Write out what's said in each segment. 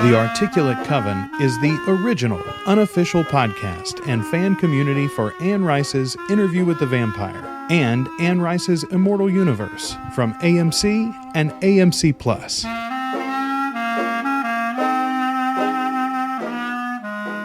The Articulate Coven is the original, unofficial podcast and fan community for Anne Rice's Interview with the Vampire and Anne Rice's Immortal universe from AMC and AMC+.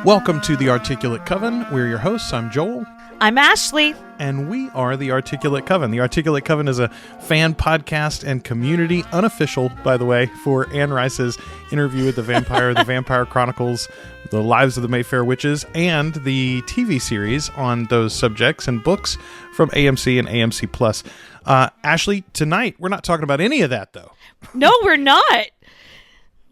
Welcome to The Articulate Coven. We're your hosts. I'm Joel. I'm Ashley. And we are The Articulate Coven. The Articulate Coven is a fan podcast and community, unofficial, by the way, for Anne Rice's Interview with the Vampire, The Vampire Chronicles, The Lives of the Mayfair Witches, and the TV series on those subjects and books from AMC and AMC+. Ashley, tonight, we're not talking about any of that, though. No, we're not.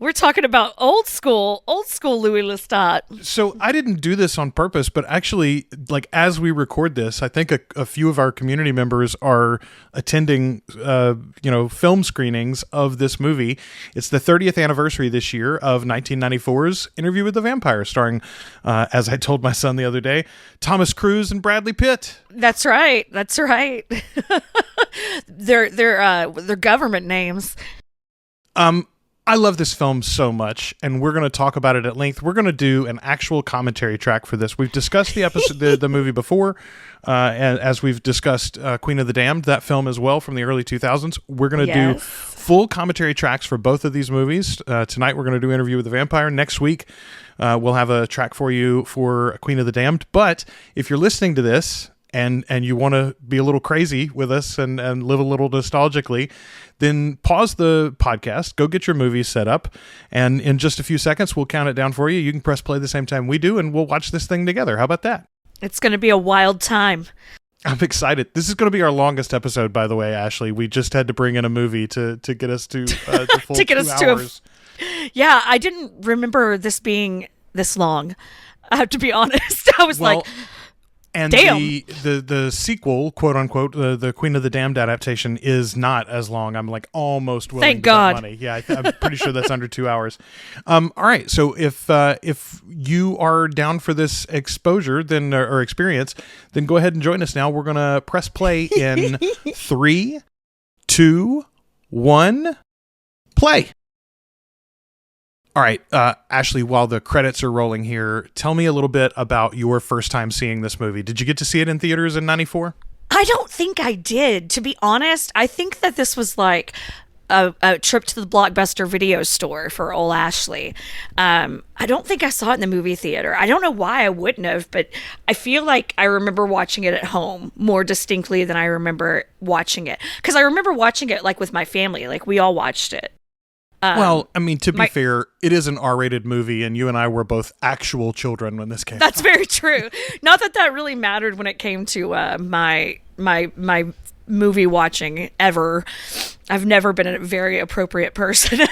We're talking about old school Louis Lestat. So I didn't do this on purpose, but actually, like as we record this, I think a few of our community members are attending, film screenings of this movie. It's the 30th anniversary this year of 1994's Interview with the Vampire, starring, as I told my son the other day, Thomas Cruise and Bradley Pitt. That's right. They're government names. I love this film so much, and we're going to talk about it at length. We're going to do an actual commentary track for this. We've discussed the episode, the movie before, as we've discussed Queen of the Damned, that film as well from the early 2000s. We're going to do full commentary tracks for both of these movies. Tonight we're going to do Interview with the Vampire. Next week we'll have a track for you for Queen of the Damned. But if you're listening to this and you want to be a little crazy with us and live a little nostalgically, then pause the podcast, go get your movies set up, and in just a few seconds, we'll count it down for you. You can press play the same time we do, and we'll watch this thing together. How about that? It's going to be a wild time. I'm excited. This is going to be our longest episode, by the way, Ashley. We just had to bring in a movie to get us to the full 2 hours. Yeah, I didn't remember this being this long. I have to be honest. I was like... And damn. the sequel, quote unquote, the Queen of the Damned adaptation is not as long. I'm like almost willing Thank to bet God. money. Yeah, I'm pretty sure that's under 2 hours. All right, so if you are down for this exposure, then or experience, then go ahead and join us now. We're gonna press play in 3, 2, 1, play. All right, Ashley, while the credits are rolling here, tell me a little bit about your first time seeing this movie. Did you get to see it in theaters in 94? I don't think I did, to be honest. I think that this was like a trip to the Blockbuster video store for old Ashley. I don't think I saw it in the movie theater. I don't know why I wouldn't have, but I feel like I remember watching it at home more distinctly than I remember watching it. Because I remember watching it like with my family, like we all watched it. Well, I mean, to be fair, it is an R-rated movie, and you and I were both actual children when this came out. That's very true. Not that really mattered when it came to my movie watching ever. I've never been a very appropriate person.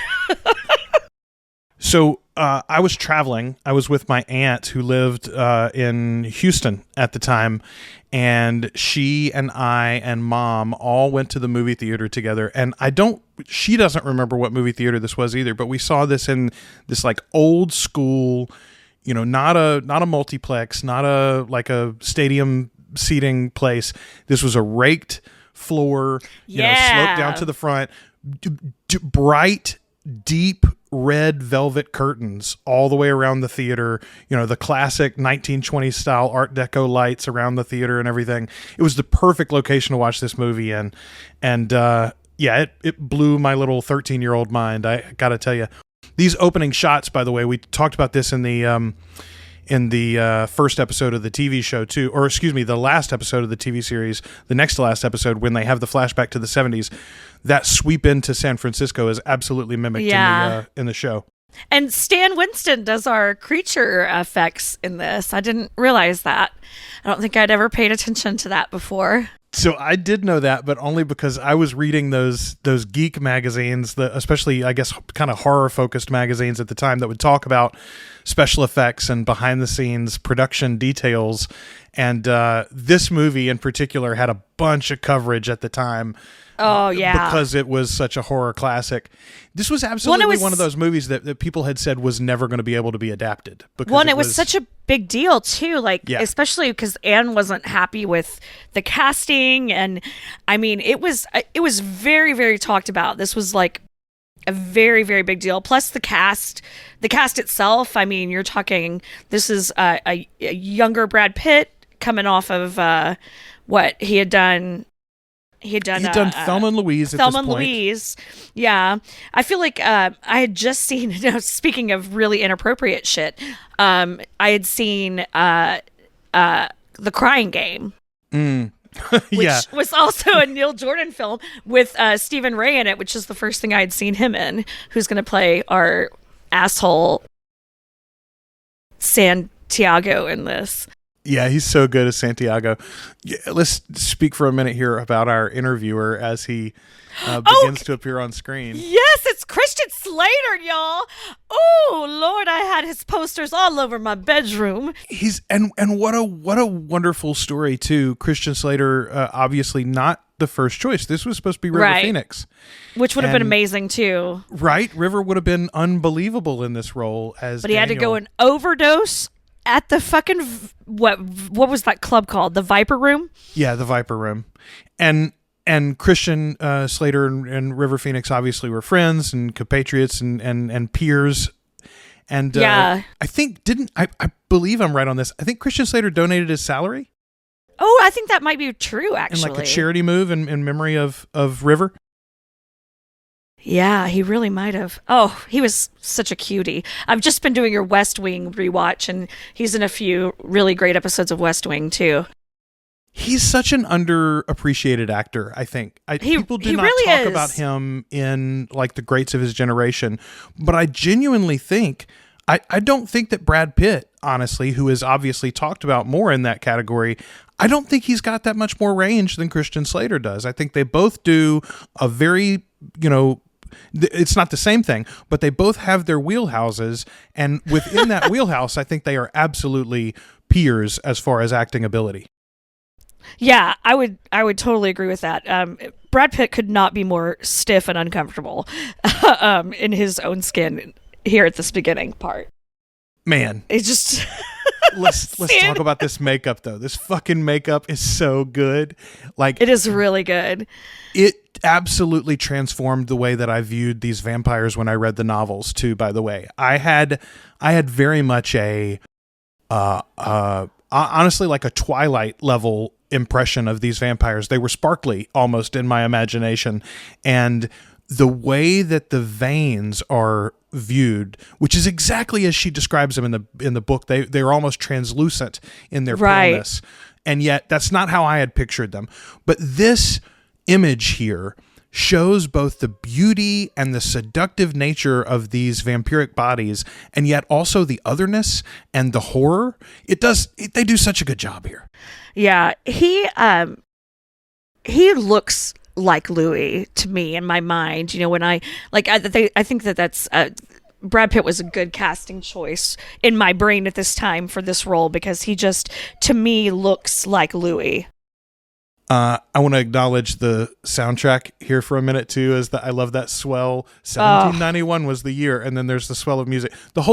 So I was traveling. I was with my aunt who lived in Houston at the time, and she and I and Mom all went to the movie theater together. And she doesn't remember what movie theater this was either, but we saw this in this like old school, not a multiplex, not a stadium seating place. This was a raked floor, sloped down to the front, bright, deep red velvet curtains all the way around the theater, the classic 1920s style Art Deco lights around the theater and everything. It was the perfect location to watch this movie in. And it blew my little 13-year-old mind. I got to tell you, these opening shots, by the way, we talked about this in the first episode of the TV show too, or excuse me, the last episode of the TV series, the next to last episode, when they have the flashback to the 70s, that sweep into San Francisco is absolutely mimicked in the show. And Stan Winston does our creature effects in this. I didn't realize that. I don't think I'd ever paid attention to that before. So I did know that, but only because I was reading those geek magazines, especially, I guess, kind of horror-focused magazines at the time that would talk about special effects and behind-the-scenes production details. And this movie in particular had a bunch of coverage at the time. Oh, yeah. Because it was such a horror classic. This was absolutely one of those movies that people had said was never going to be able to be adapted. It was such a big deal, too. Especially because Anne wasn't happy with the casting. And, I mean, it was very, very talked about. This was like a very, very big deal. Plus the cast itself. I mean, you're talking, this is a younger Brad Pitt coming off of what he had done. He'd done Thelma and Louise at this point. Thelma and Louise. Yeah. I feel like I had just seen, speaking of really inappropriate shit, I had seen The Crying Game. Which was also a Neil Jordan film with Stephen Ray in it, which is the first thing I had seen him in, who's going to play our asshole Santiago in this. Yeah, he's so good as Santiago. Yeah, let's speak for a minute here about our interviewer as he begins to appear on screen. Yes, it's Christian Slater, y'all. Oh, Lord, I had his posters all over my bedroom. He's and what a wonderful story too. Christian Slater, obviously not the first choice. This was supposed to be River Phoenix, which would have been amazing too. Right, River would have been unbelievable in this role as. But he Daniel. had to go and overdose at the fucking what was that club called? The Viper Room? Yeah, the Viper Room. And Christian Slater and River Phoenix obviously were friends and compatriots and peers. And I think I believe I'm right on this. I think Christian Slater donated his salary. Oh, I think that might be true, actually. And like a charity move in memory of River. Yeah, he really might have. Oh, he was such a cutie. I've just been doing your West Wing rewatch, and he's in a few really great episodes of West Wing, too. He's such an underappreciated actor, I think. People do not really talk is. about him in like the greats of his generation, but I genuinely think, I don't think that Brad Pitt, honestly, who is obviously talked about more in that category, I don't think he's got that much more range than Christian Slater does. I think they both do a very, it's not the same thing, but they both have their wheelhouses, and within that wheelhouse, I think they are absolutely peers as far as acting ability. Yeah, I would totally agree with that. Brad Pitt could not be more stiff and uncomfortable in his own skin here at this beginning part. Man, it's just let's talk about this makeup though. This fucking makeup is so good. Like, it is really good. It absolutely transformed the way that I viewed these vampires when I read the novels too, by the way. I had very much a honestly like a Twilight level impression of these vampires. They were sparkly almost in my imagination, and the way that the veins are viewed, which is exactly as she describes them in the book, they're almost translucent in their paleness, and yet that's not how I had pictured them. But this image here shows both the beauty and the seductive nature of these vampiric bodies, and yet also the otherness and the horror. They do such a good job here. Yeah, he looks like Louis to me in my mind. When I think that's Brad Pitt was a good casting choice in my brain at this time for this role, because he just, to me, looks like Louis. I want to acknowledge the soundtrack here for a minute too. I love that swell. 1791 was the year, and then there's the swell of music. This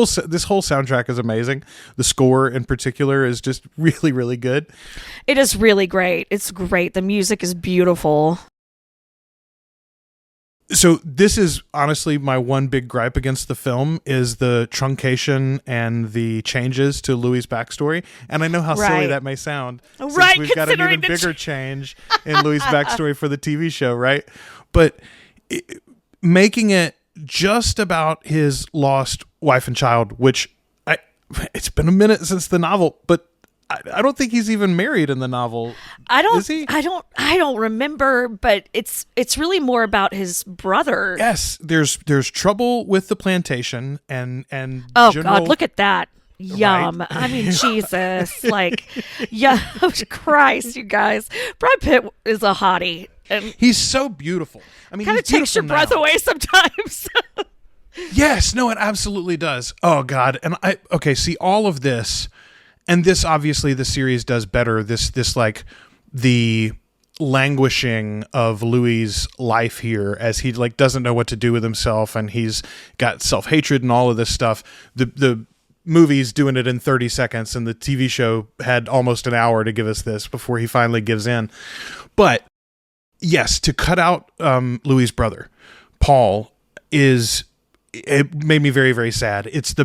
whole soundtrack is amazing. The score in particular is just really, really good. It is really great. It's great. The music is beautiful. So this is honestly my one big gripe against the film is the truncation and the changes to Louis' backstory. And I know how silly that may sound. Since we've got an even bigger change in Louis' backstory for the TV show, right? But making it just about his lost wife and child, which it's been a minute since the novel, but I don't think he's even married in the novel. Is he? I don't remember, but it's really more about his brother. Yes, there's trouble with the plantation and oh God, look at that. Yum. Right? I mean, Jesus, yeah, Christ, you guys. Brad Pitt is a hottie, and he's so beautiful. I mean, kind of takes your breath away sometimes. Yes, no, it absolutely does. Oh God, and see all of this. And this, obviously, the series does better. This like the languishing of Louis' life here as he doesn't know what to do with himself, and he's got self-hatred and all of this stuff. The movie's doing it in 30 seconds, and the TV show had almost an hour to give us this before he finally gives in. But yes, to cut out Louis' brother, Paul, is, it made me very, very sad. It's the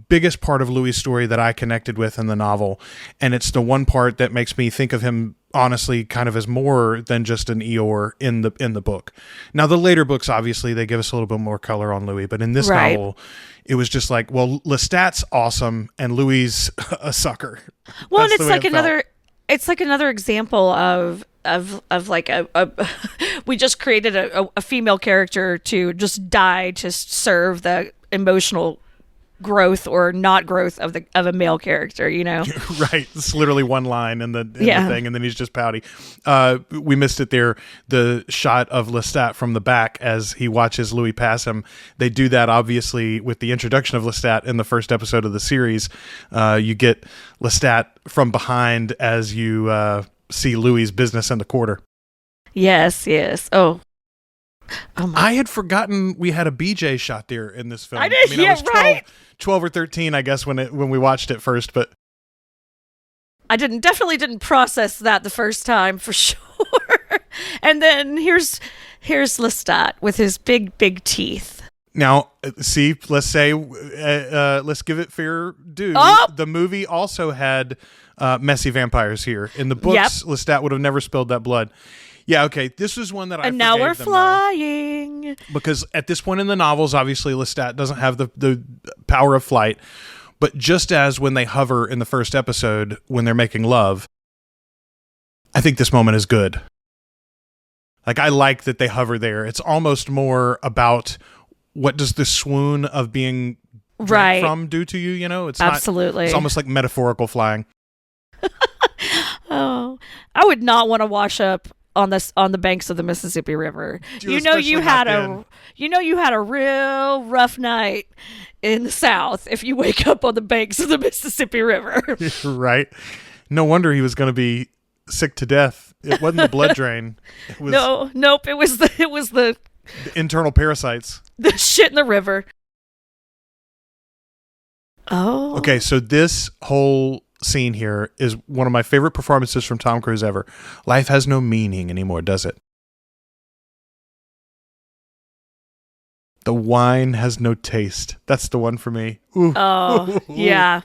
biggest part of Louis' story that I connected with in the novel, and it's the one part that makes me think of him honestly kind of as more than just an Eeyore in the book. Now the later books, obviously, they give us a little bit more color on Louis, but in this novel, it was just like, well, Lestat's awesome and Louis a sucker. Well, and it's like another example of like a we just created a female character to just die to serve the emotional growth or not growth of a male character, you know. Right, it's literally one line in the thing, and then he's just pouty. We missed it there, the shot of Lestat from the back as he watches Louis pass him. They do that obviously with the introduction of Lestat in the first episode of the series. You get Lestat from behind as you see Louis' business in the quarter. Yes. I had forgotten we had a BJ shot there in this film. I did, I was 12 or 13, I guess, when we watched it first, but I definitely didn't process that the first time for sure. And then here's Lestat with his big teeth. Now, see, let's say, let's give it fair due. The movie also had messy vampires here. In the books, Lestat would have never spilled that blood. Yeah, okay. This is one that I and now we're flying. Because at this point in the novels, obviously, Lestat doesn't have the power of flight. But just as when they hover in the first episode, when they're making love, I think this moment is good. Like, I like that they hover there. It's almost more about what does the swoon of being drank from do to you, you know? It's absolutely. It's almost like metaphorical flying. Oh, I would not want to wash up on the banks of the Mississippi River. You had a real rough night in the South if you wake up on the banks of the Mississippi River. Right. No wonder he was going to be sick to death. It wasn't the blood drain. It was Nope. It was the internal parasites. The shit in the river. Oh. Okay, so this whole scene here is one of my favorite performances from Tom Cruise ever. Life has no meaning anymore, does it? The wine has no taste. That's the one for me. Ooh. Oh, yeah.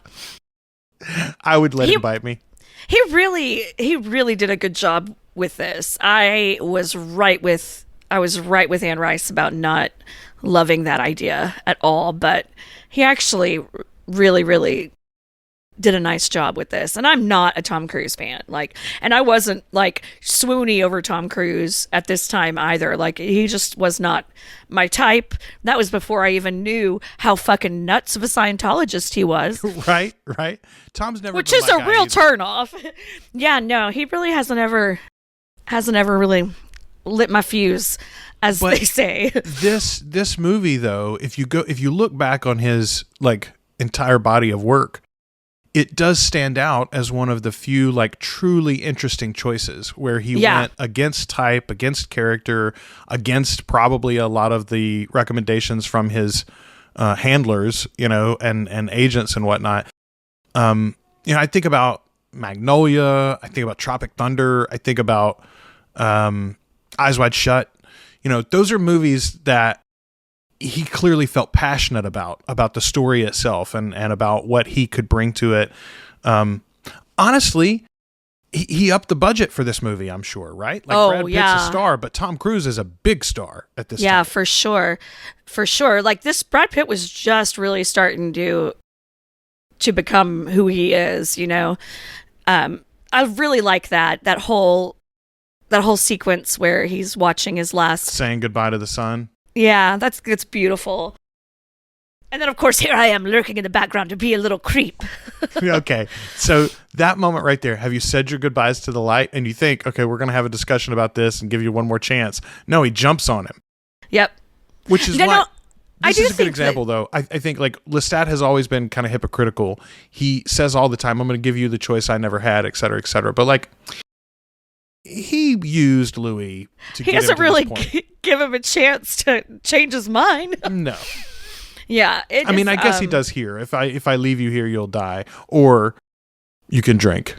I would let him bite me. He really did a good job with this. I was right with Anne Rice about not loving that idea at all, but he actually really did a nice job with this. And I'm not a Tom Cruise fan. And I wasn't swoony over Tom Cruise at this time either. He just was not my type. That was before I even knew how fucking nuts of a Scientologist he was. Right. Tom's never, which is a real turnoff. Yeah, no, he really hasn't ever really lit my fuse, as they say. This movie, though, if you look back on his entire body of work, it does stand out as one of the few truly interesting choices where he went against type, against character, against probably a lot of the recommendations from his handlers, and agents and whatnot. I think about Magnolia, I think about Tropic Thunder, I think about Eyes Wide Shut. Those are movies that he clearly felt passionate about the story itself and about what he could bring to it. Honestly, he upped the budget for this movie, I'm sure, right? Brad Pitt's a star, but Tom Cruise is a big star at this time. Yeah, for sure. This Brad Pitt was just really starting to become who he is, I really like that whole sequence where he's watching his last, saying goodbye to the sun. Yeah, that's beautiful. And then, of course, here I am lurking in the background to be a little creep. Okay, so that moment right there, have you said your goodbyes to the light? And you think, okay, we're going to have a discussion about this and give you one more chance. No, he jumps on him. Yep. Which is why... This is a good example, though. I think Lestat has always been kind of hypocritical. He says all the time, I'm going to give you the choice I never had, et cetera, et cetera. But he used Louis to get him to this point. He doesn't really give him a chance to change his mind. No. Yeah. I guess he does here. If I leave you here, you'll die. Or you can drink.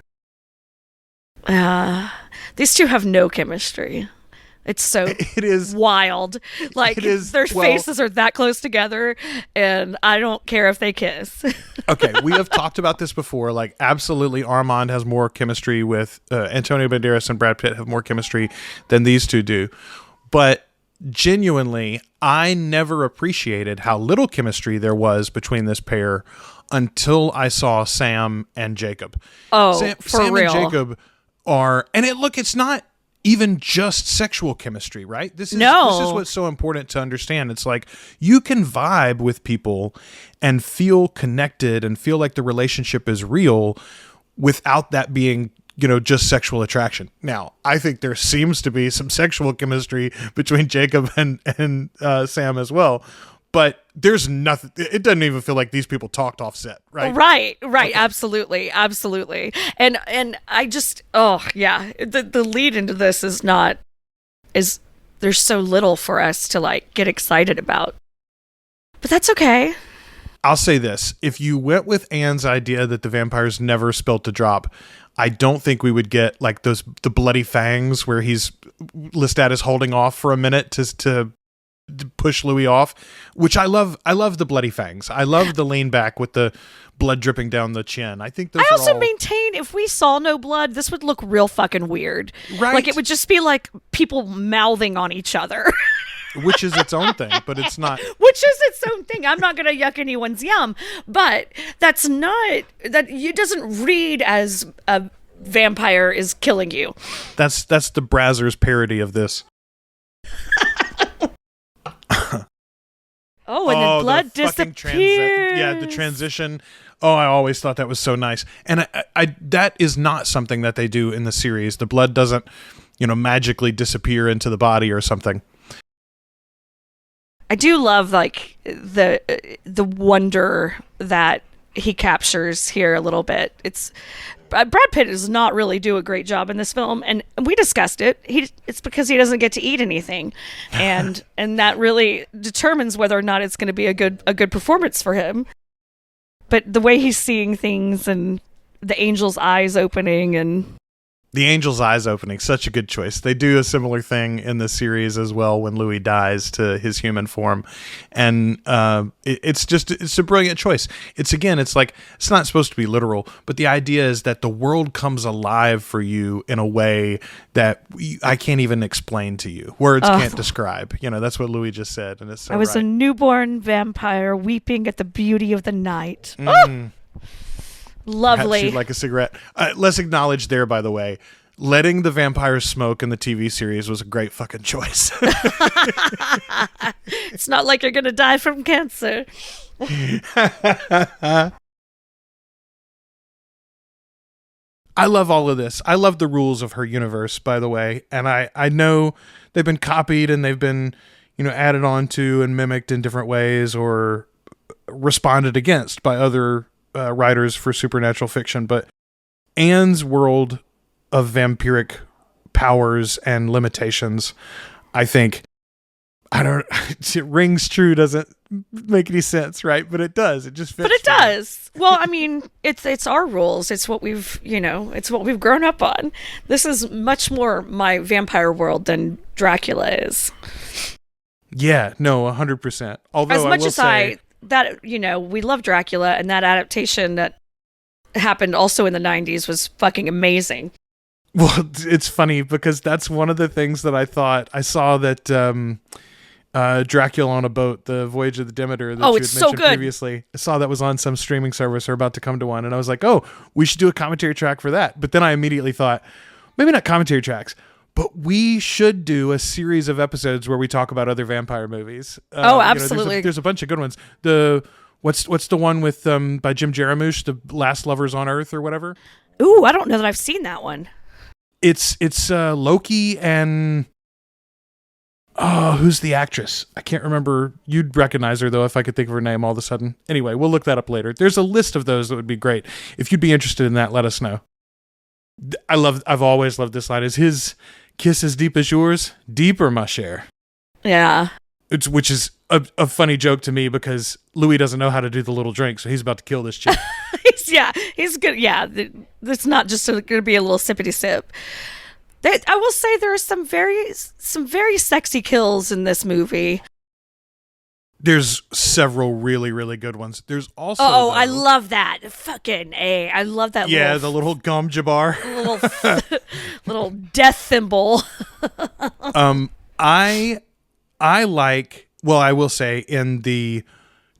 These two have no chemistry. It's so It is wild. Like, it is, their well, faces are that close together, and I don't care if they kiss. okay, we have talked about this before. Like, absolutely, Armand has more chemistry with Antonio Banderas, and Brad Pitt have more chemistry than these two do. But genuinely, I never appreciated how little chemistry there was between this pair until I saw Sam and Jacob. Oh, for Sam real. and Jacob are, and it's not even just sexual chemistry, right? This is what's so important to understand. It's like, you can vibe with people and feel connected and feel like the relationship is real without that being, just sexual attraction. Now, I think there seems to be some sexual chemistry between Jacob and Sam as well, but there's nothing. It doesn't even feel like these people talked off set, right? Right. Okay. Absolutely. And I just, the lead into this is there's so little for us to like get excited about, but that's okay. I'll say this: if you went with Anne's idea that the vampires never spilt a drop, I don't think we would get like the bloody fangs where Lestat is holding off for a minute to push Louis off, which I love. I love the bloody fangs. I love the lean back with the blood dripping down the chin. I think those I also maintain if we saw no blood, this would look real fucking weird. Right. Like, it would just be like people mouthing on each other. Which is its own thing, but it's not. Which is its own thing. I'm not going to yuck anyone's yum, but that's not, that it doesn't read as a vampire is killing you. That's the Brazzers parody of this. Oh, and the blood disappears. The transition. Oh, I always thought that was so nice. And I that is not something that they do in the series. The blood doesn't, magically disappear into the body or something. I do love like the wonder that he captures here a little bit. It's Brad Pitt does not really do a great job in this film, and we discussed it. It's because he doesn't get to eat anything, and that really determines whether or not it's going to be a good performance for him. But the way he's seeing things and the angel's eyes opening and. The angel's eyes opening, such a good choice. They do a similar thing in the series as well when Louis dies to his human form. And it's a brilliant choice. It's like, it's not supposed to be literal, but the idea is that the world comes alive for you in a way that I can't even explain to you. Words can't describe. That's what Louis just said. And it's so I was right. a newborn vampire weeping at the beauty of the night. Lovely. She'd like a cigarette. Let's acknowledge there, by the way, letting the vampires smoke in the TV series was a great fucking choice. It's not like you're going to die from cancer. I love all of this. I love the rules of her universe, by the way. And I know they've been copied and they've been, added on to and mimicked in different ways or responded against by other writers for supernatural fiction, but Anne's world of vampiric powers and limitations, I think, it rings true, doesn't make any sense, right? But it does. It just fits. But it does. Well, I mean, it's our rules. It's what we've, it's what we've grown up on. This is much more my vampire world than Dracula is. Yeah, no, 100%. Although as much I will say, we love Dracula, and that adaptation that happened also in the 90s was fucking amazing. Well, it's funny because that's one of the things that I thought. I saw that Dracula on a Boat, the Voyage of the Demeter that you had mentioned previously. I saw that was on some streaming service or about to come to one, and I was like, oh, we should do a commentary track for that. But then I immediately thought, maybe not commentary tracks, but we should do a series of episodes where we talk about other vampire movies. Absolutely. There's a bunch of good ones. What's the one with by Jim Jarmusch, The Last Lovers on Earth or whatever? Ooh, I don't know that I've seen that one. It's Loki and who's the actress? I can't remember. You'd recognize her though if I could think of her name all of a sudden. Anyway, we'll look that up later. There's a list of those that would be great. If you'd be interested in that, let us know. I've always loved this line. Is his kiss as deep as yours? Deeper, ma chère. Yeah. Which is a funny joke to me because Louis doesn't know how to do the little drink, so he's about to kill this chick. He's good. Yeah, it's not just going to be a little sippity sip. I will say there are some very sexy kills in this movie. There's several really, really good ones. There's also I love that. Fucking A. I love that the little gum jabar. little death thimble. I like, well, I will say in the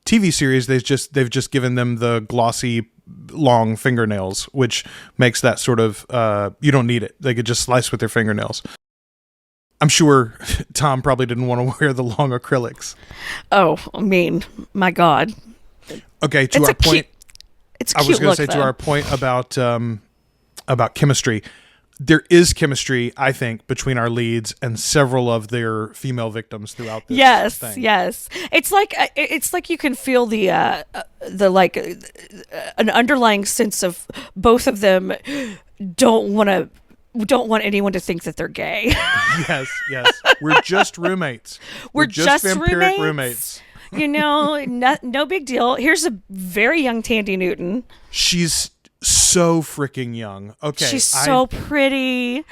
TV series they've just given them the glossy long fingernails, which makes that sort of you don't need it. They could just slice with their fingernails. I'm sure Tom probably didn't want to wear the long acrylics. Oh, I mean, my God. Okay, to our point. It's a cute. I was going to say to our point about chemistry. There is chemistry, I think, between our leads and several of their female victims throughout this thing. Yes. It's like you can feel the like an underlying sense of both of them don't want anyone to think that they're gay. Yes. We're just roommates. We're just vampiric roommates. You know, no big deal. Here's a very young Tandy Newton. She's so freaking young. Okay. She's so pretty.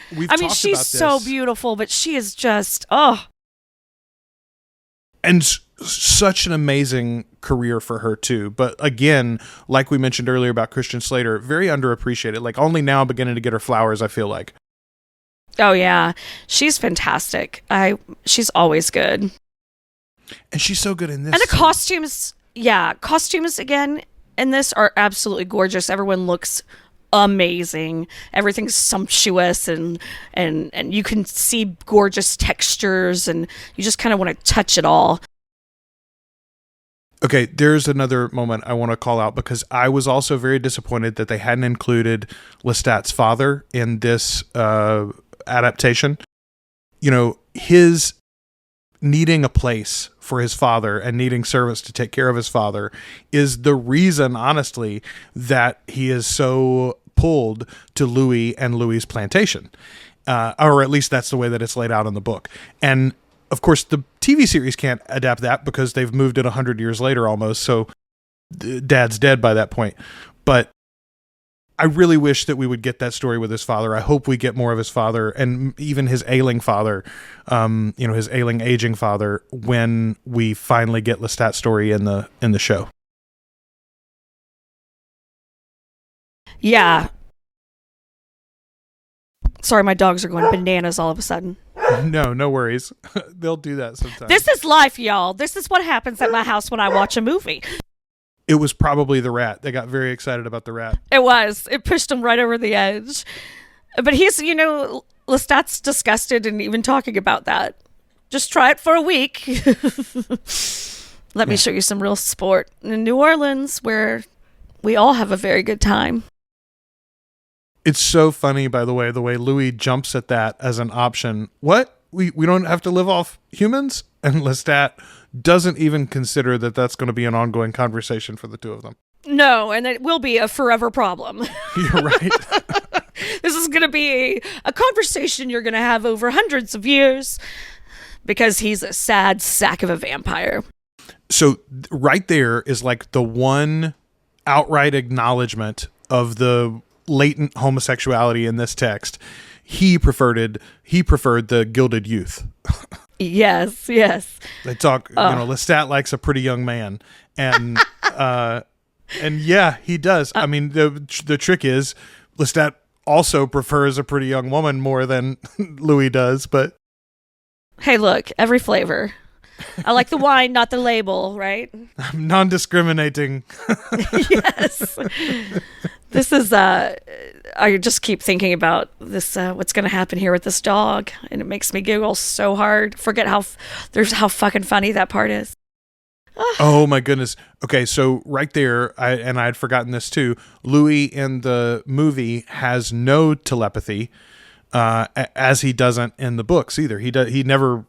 She's so beautiful, but she is just, And such an amazing career for her too. But again, like we mentioned earlier about Christian Slater, very underappreciated. Like only now beginning to get her flowers, I feel like. Oh yeah. She's fantastic. She's always good. And she's so good in this. And the costumes again in this are absolutely gorgeous. Everyone looks amazing. Everything's sumptuous and you can see gorgeous textures and you just kind of want to touch it all. Okay, there's another moment I want to call out because I was also very disappointed that they hadn't included Lestat's father in this adaptation. You know, his needing a place for his father and needing servants to take care of his father is the reason, honestly, that he is so pulled to Louis and Louis's plantation. Or at least that's the way that it's laid out in the book. And of course, the TV series can't adapt that because they've moved it 100 years later almost. So Dad's dead by that point. But I really wish that we would get that story with his father. I hope we get more of his father and even his ailing father, his ailing, aging father when we finally get Lestat's story in the show. Yeah. Sorry, my dogs are going bananas all of a sudden. No worries. They'll do that sometimes. This is life, y'all. This is what happens at my house when I watch a movie. It was probably the rat. They got very excited about the rat. It was. It pushed him right over the edge. But he's, Lestat's disgusted and even talking about that. Just try it for a week. Let me show you some real sport in New Orleans where we all have a very good time. It's so funny, by the way Louis jumps at that as an option. What? We don't have to live off humans? And Lestat doesn't even consider that that's going to be an ongoing conversation for the two of them. No, and it will be a forever problem. You're right. This is going to be a conversation you're going to have over hundreds of years because he's a sad sack of a vampire. So right there is like the one outright acknowledgement of the latent homosexuality in this text. He preferred the gilded youth. Yes. They talk, Lestat likes a pretty young man. And yeah, he does. I mean, the trick is Lestat also prefers a pretty young woman more than Louis does, but hey, look, every flavor. I like the wine, not the label, right? I'm non-discriminating. Yes. This is, I just keep thinking about this, what's going to happen here with this dog, and it makes me giggle so hard. Forget how fucking funny that part is. Oh my goodness. Okay, so right there, I had forgotten this too. Louis in the movie has no telepathy, as he doesn't in the books either. He never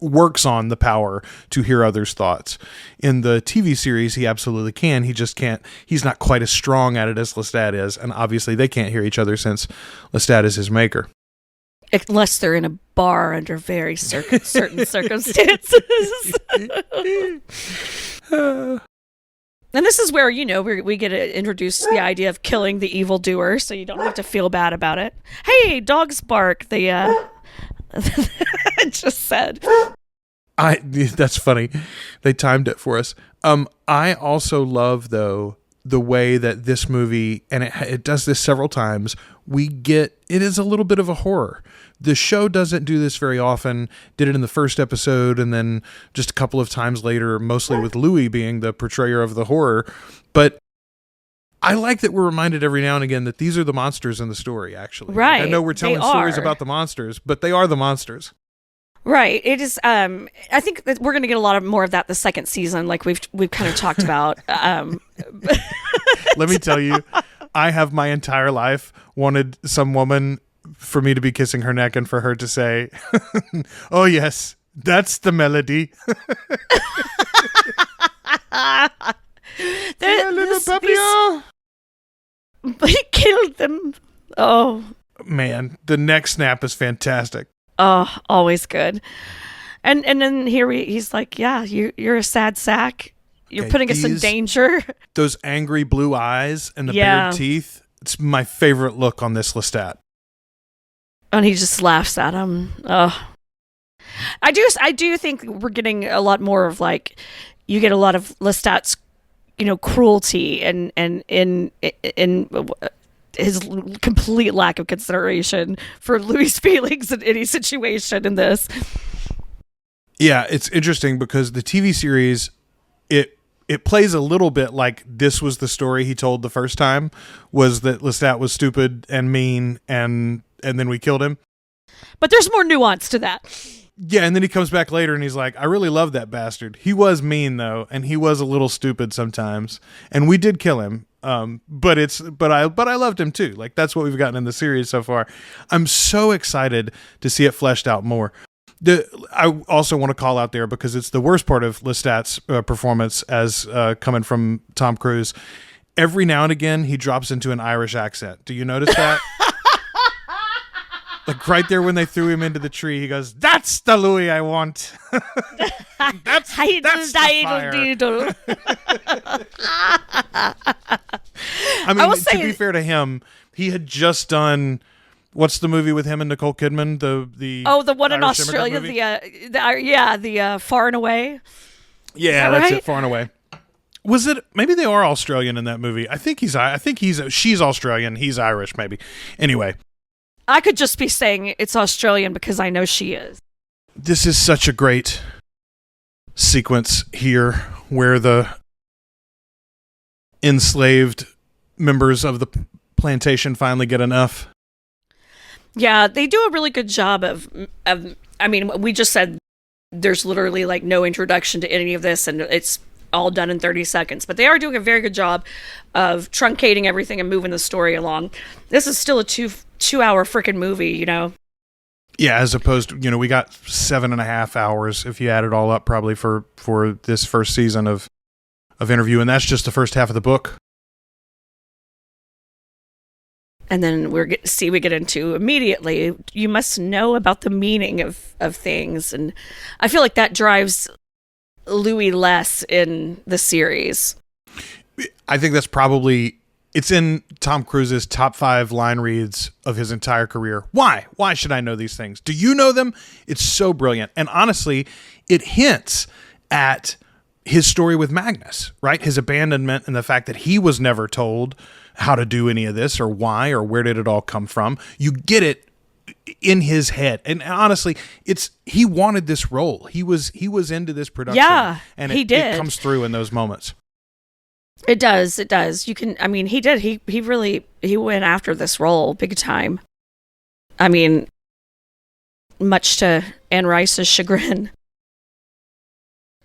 works on the power to hear others' thoughts. In the TV series, he absolutely can. He just can't. He's not quite as strong at it as Lestat is, and obviously they can't hear each other since Lestat is his maker. Unless they're in a bar under very certain circumstances. And this is where, we get introduced to the idea of killing the evildoer, so you don't have to feel bad about it. Hey, dogs bark. I just said. That's funny. They timed it for us. I also love, though, the way that this movie, and it does this several times, it is a little bit of a horror. The show doesn't do this very often. Did it in the first episode, and then just a couple of times later, mostly with Louis being the portrayer of the horror. But I like that we're reminded every now and again that these are the monsters in the story, actually. Right. I know we're telling stories about the monsters, but they are the monsters. Right. It is. I think that we're going to get a lot more of that the second season, like we've kind of talked about. Let me tell you, I have my entire life wanted some woman for me to be kissing her neck and for her to say, "Oh yes, that's the melody." Little papillon. He killed them. Oh man, the neck snap is fantastic. Oh, always good. And then he's like, yeah, you're a sad sack. You're putting us in danger. Those angry blue eyes and the bared teeth. It's my favorite look on this Lestat. And he just laughs at him. Oh, I do think we're getting a lot more of you get a lot of Lestat's, cruelty and in his complete lack of consideration for Louis' feelings in any situation in this. Yeah, it's interesting because the TV series, it plays a little bit like this was the story he told the first time, was that Lestat was stupid and mean and then we killed him. But there's more nuance to that. Yeah, and then he comes back later and he's like, I really love that bastard. He was mean though, and he was a little stupid sometimes, and we did kill him. But I loved him too. Like, that's what we've gotten in the series so far. I'm so excited to see it fleshed out more. I also want to call out there, because it's the worst part of Lestat's performance as coming from Tom Cruise. Every now and again, he drops into an Irish accent. Do you notice that? Like right there when they threw him into the tree, he goes, "That's the Louis I want." that's the fire. I mean, to be fair to him, he had just done, what's the movie with him and Nicole Kidman? The one in Irish Australia, the Far and Away. Yeah, that's right? It. Far and Away. Was it? Maybe they are Australian in that movie. She's Australian. He's Irish, maybe. Anyway. I could just be saying it's Australian because I know she is. This is such a great sequence here where the enslaved members of the plantation finally get enough. Yeah, they do a really good job of I mean, we just said there's literally no introduction to any of this, and it's all done in 30 seconds. But they are doing a very good job of truncating everything and moving the story along. This is still a two-hour freaking movie, Yeah, as opposed to, we got 7.5 hours if you add it all up, probably for this first season of interview, and that's just the first half of the book. And then we get into immediately, you must know about the meaning of things, and I feel like that drives Louis less in the series. I think that's probably, it's in Tom Cruise's top 5 line reads of his entire career. Why should I know these things? Do you know them? It's so brilliant. And honestly, it hints at his story with Magnus, right? His abandonment and the fact that he was never told how to do any of this or why or where did it all come from. You get it in his head, and honestly, he wanted this role. He was into this production. Yeah, and he did. It comes through in those moments. It does. You can. I mean, he did. He really went after this role big time. I mean, much to Anne Rice's chagrin.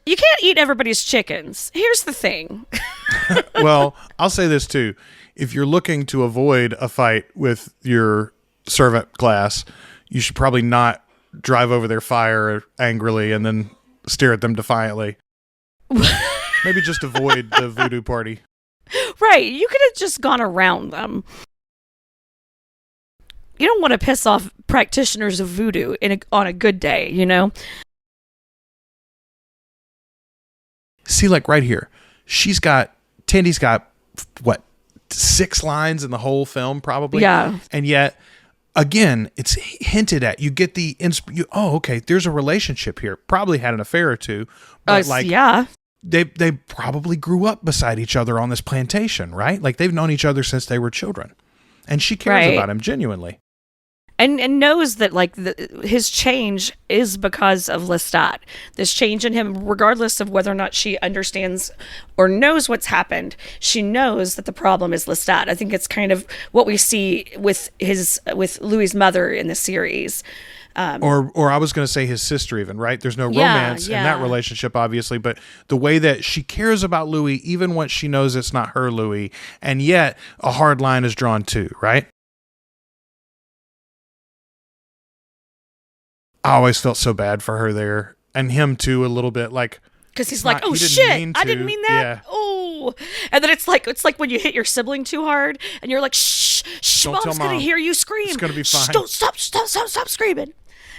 You can't eat everybody's chickens. Here's the thing. Well, I'll say this too: if you're looking to avoid a fight with your servant class, you should probably not drive over their fire angrily and then stare at them defiantly. Maybe just avoid the voodoo party. Right. You could have just gone around them. You don't want to piss off practitioners of voodoo on a good day, See, like right here, she's got Tandy's got, what, 6 lines in the whole film, probably? Yeah. And yet, again, it's hinted at. You get the, okay, there's a relationship here. Probably had an affair or two. But yeah. They probably grew up beside each other on this plantation, right? Like, they've known each other since they were children. And she cares about him genuinely. And knows that, like, his change is because of Lestat. This change in him, regardless of whether or not she understands or knows what's happened, she knows that the problem is Lestat. I think it's kind of what we see with Louis's mother in the series. Or I was going to say his sister even, right? There's no romance in that relationship, obviously, but the way that she cares about Louis, even when she knows it's not her Louis, and yet a hard line is drawn too, right? I always felt so bad for her there, and him too, a little bit, like, because he's like, "Oh shit, I didn't mean that." Yeah. Oh, and then it's like when you hit your sibling too hard, and you're like, "Shh, mom's gonna hear you scream. It's gonna be fine. Don't stop screaming."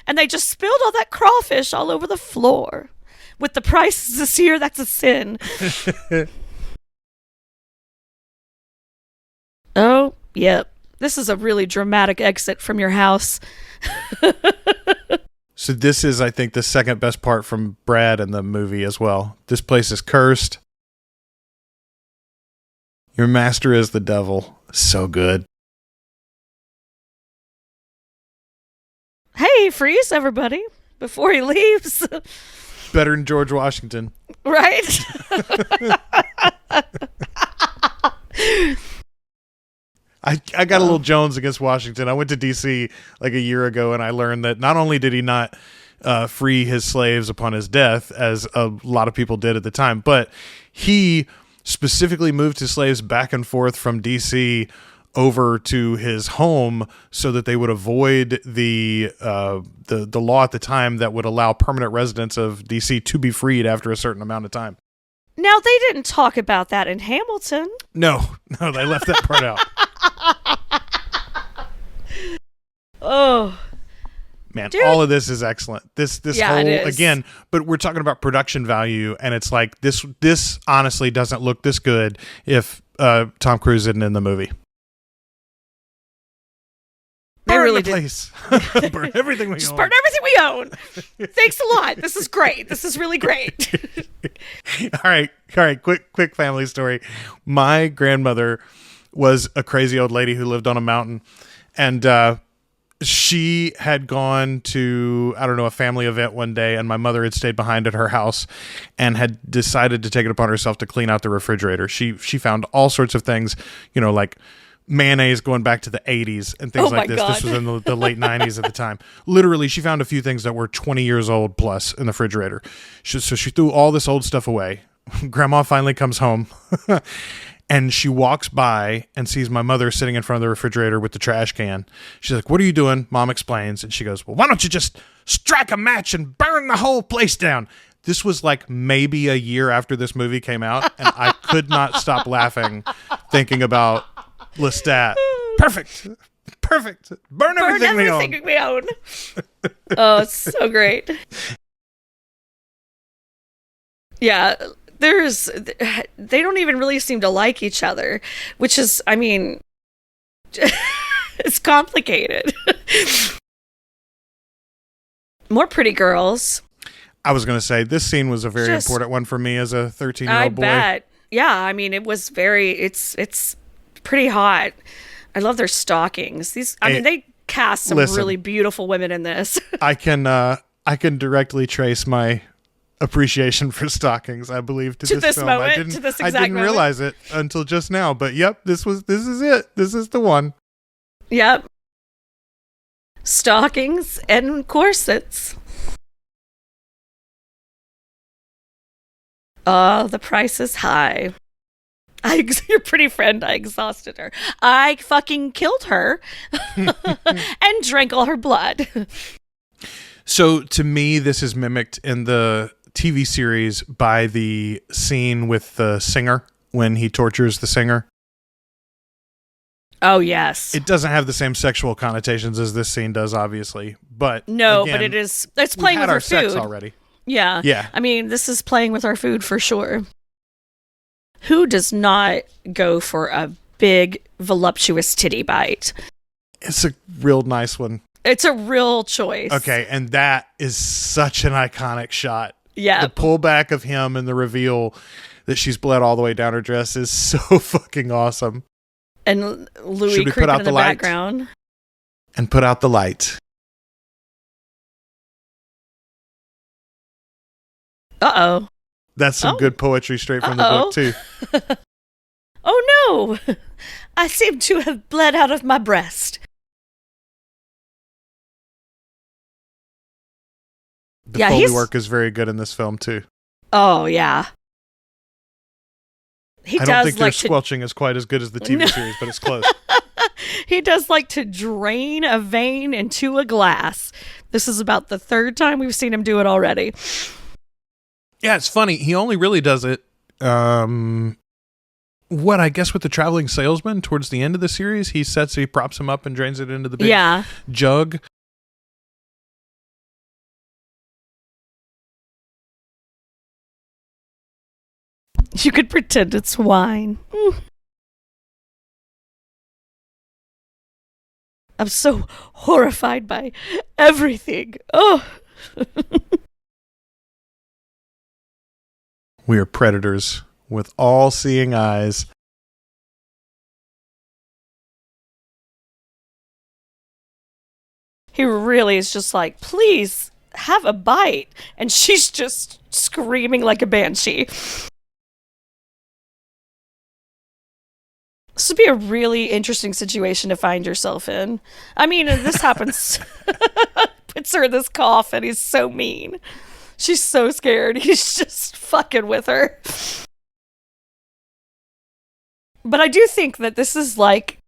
And they just spilled all that crawfish all over the floor. With the prices this year, that's a sin. Oh, yep. This is a really dramatic exit from your house. So this is, I think, the second best part from Brad in the movie as well. This place is cursed. Your master is the devil. So good. Hey, freeze, everybody, before he leaves. Better than George Washington. Right? I got a little Jones against Washington. I went to D.C. like a year ago, and I learned that not only did he not free his slaves upon his death, as a lot of people did at the time, but he specifically moved his slaves back and forth from D.C. over to his home so that they would avoid the law at the time that would allow permanent residents of D.C. to be freed after a certain amount of time. Now, they didn't talk about that in Hamilton. No, they left that part out. Oh, man, dude. All of this is excellent. This whole, again, but we're talking about production value, and it's like this honestly doesn't look this good if Tom Cruise isn't in the movie. They really did. Burn everything we own. Just burn everything we own. Thanks a lot. This is great. This is really great. All right. Quick family story. My grandmother was a crazy old lady who lived on a mountain, and she had gone to, I don't know, a family event one day, and my mother had stayed behind at her house and had decided to take it upon herself to clean out the refrigerator. She found all sorts of things, like mayonnaise going back to the 80s and things like this. God. This was in the late 90s at the time. Literally, she found a few things that were 20 years old plus in the refrigerator. So she threw all this old stuff away. Grandma finally comes home and she walks by and sees my mother sitting in front of the refrigerator with the trash can. She's like, "What are you doing?" Mom explains, and she goes, "Well, why don't you just strike a match and burn the whole place down?" This was like maybe a year after this movie came out, and I could not stop laughing thinking about Lestat. Perfect. Burn everything we own. Oh, it's so great. Yeah, they don't even really seem to like each other, which is, I mean, it's complicated. More pretty girls. I was going to say, this scene was a very important one for me as a 13-year-old boy. I bet. Yeah, I mean, it was it's pretty hot. I love their stockings. They cast some really beautiful women in this. I can directly trace my appreciation for stockings, I believe, to this film. I didn't realize it until just now, but yep, this is it. This is the one. Yep. Stockings and corsets. Oh, the price is high. Your pretty friend, I exhausted her. I fucking killed her and drank all her blood. So to me, this is mimicked in the TV series by the scene with the singer when he tortures the singer. Oh, yes. It doesn't have the same sexual connotations as this scene does, obviously. But no, again, but it's playing with our food sex already. Yeah. Yeah. I mean, this is playing with our food for sure. Who does not go for a big, voluptuous titty bite? It's a real nice one. It's a real choice. Okay, and that is such an iconic shot. Yeah. The pullback of him and the reveal that she's bled all the way down her dress is so fucking awesome. And Louis creeping in the background. And put out the light. Uh-oh. That's some good poetry straight from the book, too. Oh, no. I seem to have bled out of my breast. The Foley work is very good in this film, too. Oh, yeah. I don't think their squelching is quite as good as the TV series, but it's close. He does like to drain a vein into a glass. This is about the third time we've seen him do it already. Yeah, it's funny. He only really does it, I guess with the traveling salesman towards the end of the series. He props him up and drains it into the big jug. You could pretend it's wine. I'm so horrified by everything. Oh. We are predators with all-seeing eyes. He really is just like, please have a bite. And she's just screaming like a banshee. This would be a really interesting situation to find yourself in. I mean, this happens. Puts her in this coffin. He's so mean. She's so scared. He's just fucking with her. But I do think that this is like...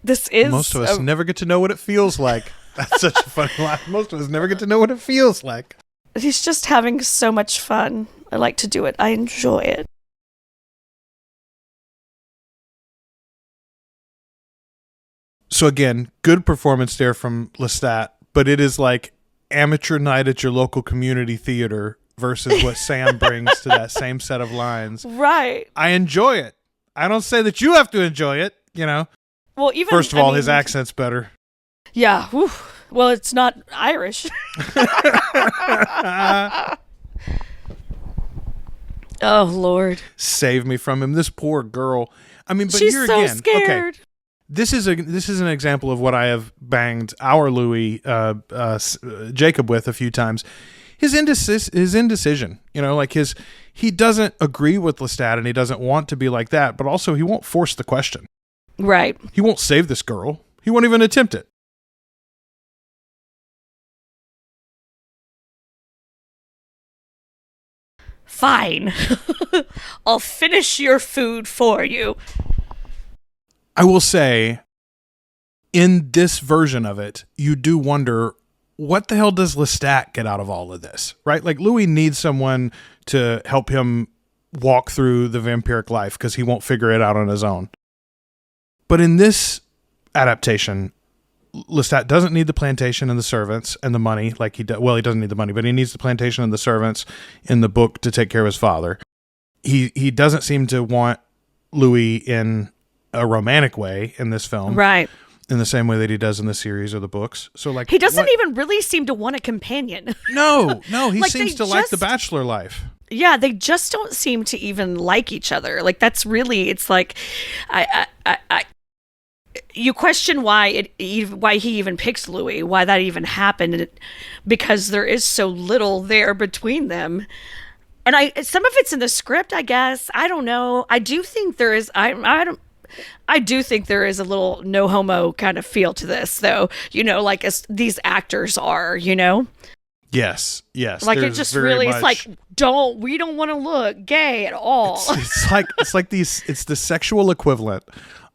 Most of us never get to know what it feels like. That's such a funny line. Most of us never get to know what it feels like. He's just having so much fun. I like to do it. I enjoy it. So again, good performance there from Lestat, but it is like amateur night at your local community theater versus what Sam brings to that same set of lines. Right. I enjoy it. I don't say that you have to enjoy it, you know. Well, even first of all, his accent's better. Yeah. Whew. Well, it's not Irish. Oh, Lord. Save me from him. This poor girl. I mean, but she's here so again, scared. Okay. This is an example of what I have banged our Louis Jacob with a few times. His indecision, you know, like he doesn't agree with Lestat and he doesn't want to be like that, but also he won't force the question. Right. He won't save this girl. He won't even attempt it. Fine. I'll finish your food for you. I will say, in this version of it, you do wonder, what the hell does Lestat get out of all of this, right? Like, Louis needs someone to help him walk through the vampiric life because he won't figure it out on his own. But in this adaptation, Lestat doesn't need the plantation and the servants and the money like he does. Well, he doesn't need the money, but he needs the plantation and the servants in the book to take care of his father. He doesn't seem to want Louis in a romantic way in this film. Right. In the same way that he does in the series or the books. So like he doesn't even really seem to want a companion. No, he like seems to like the bachelor life. Yeah, they just don't seem to even like each other. Like that's really, it's like, I you question why he even picks Louis, why that even happened, because there is so little there between them. And some of it's in the script, I guess. I don't know. I do think there is. I do think there is a little no homo kind of feel to this, though. You know, like as these actors are. You know. Yes. Like it just really, it's like we don't want to look gay at all. It's like it's the sexual equivalent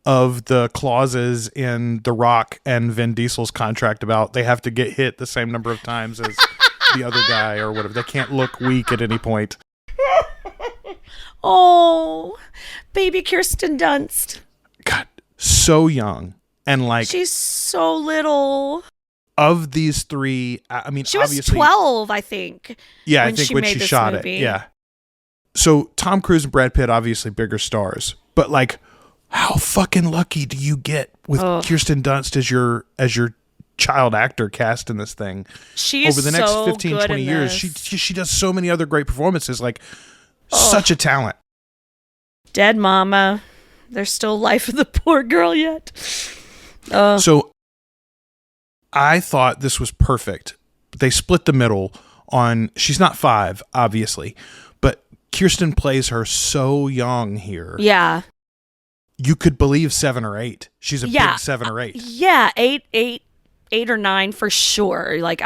of the clauses in The Rock and Vin Diesel's contract about they have to get hit the same number of times as the other guy or whatever. They can't look weak at any point. Oh, baby Kirsten Dunst. God, so young. And like... she's so little. Of these three, I mean, she was obviously... 12, I think. Yeah, I think when she shot movie. It. Yeah. So Tom Cruise and Brad Pitt, obviously bigger stars, but like, how fucking lucky do you get with Kirsten Dunst as your child actor cast in this thing? She is over the next so 15, good 20 in years. this. She does so many other great performances. Like, such a talent. Dead mama. There's still life in the poor girl yet. So I thought this was perfect. They split the middle on, she's not 5, obviously, but Kirsten plays her so young here. Yeah. You could believe 7 or 8. She's a big 7 or 8. Yeah, 8 or 9 for sure. Like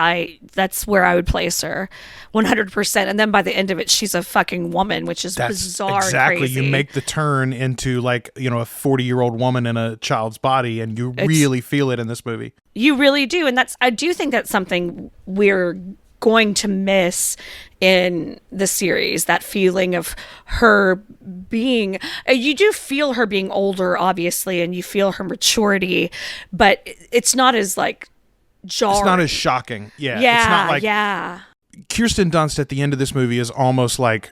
that's where I would place her, 100%. And then by the end of it, she's a fucking woman, which is bizarre. Exactly. Crazy. You make the turn into like, a 40-year-old woman in a child's body, and you really feel it in this movie. You really do, and I do think that's something we're going to miss in the series, that feeling of her being, you do feel her being older, obviously, and you feel her maturity, but it's not as like jarring. It's not as shocking. Yeah. Yeah. It's not like, yeah. Kirsten Dunst at the end of this movie is almost like,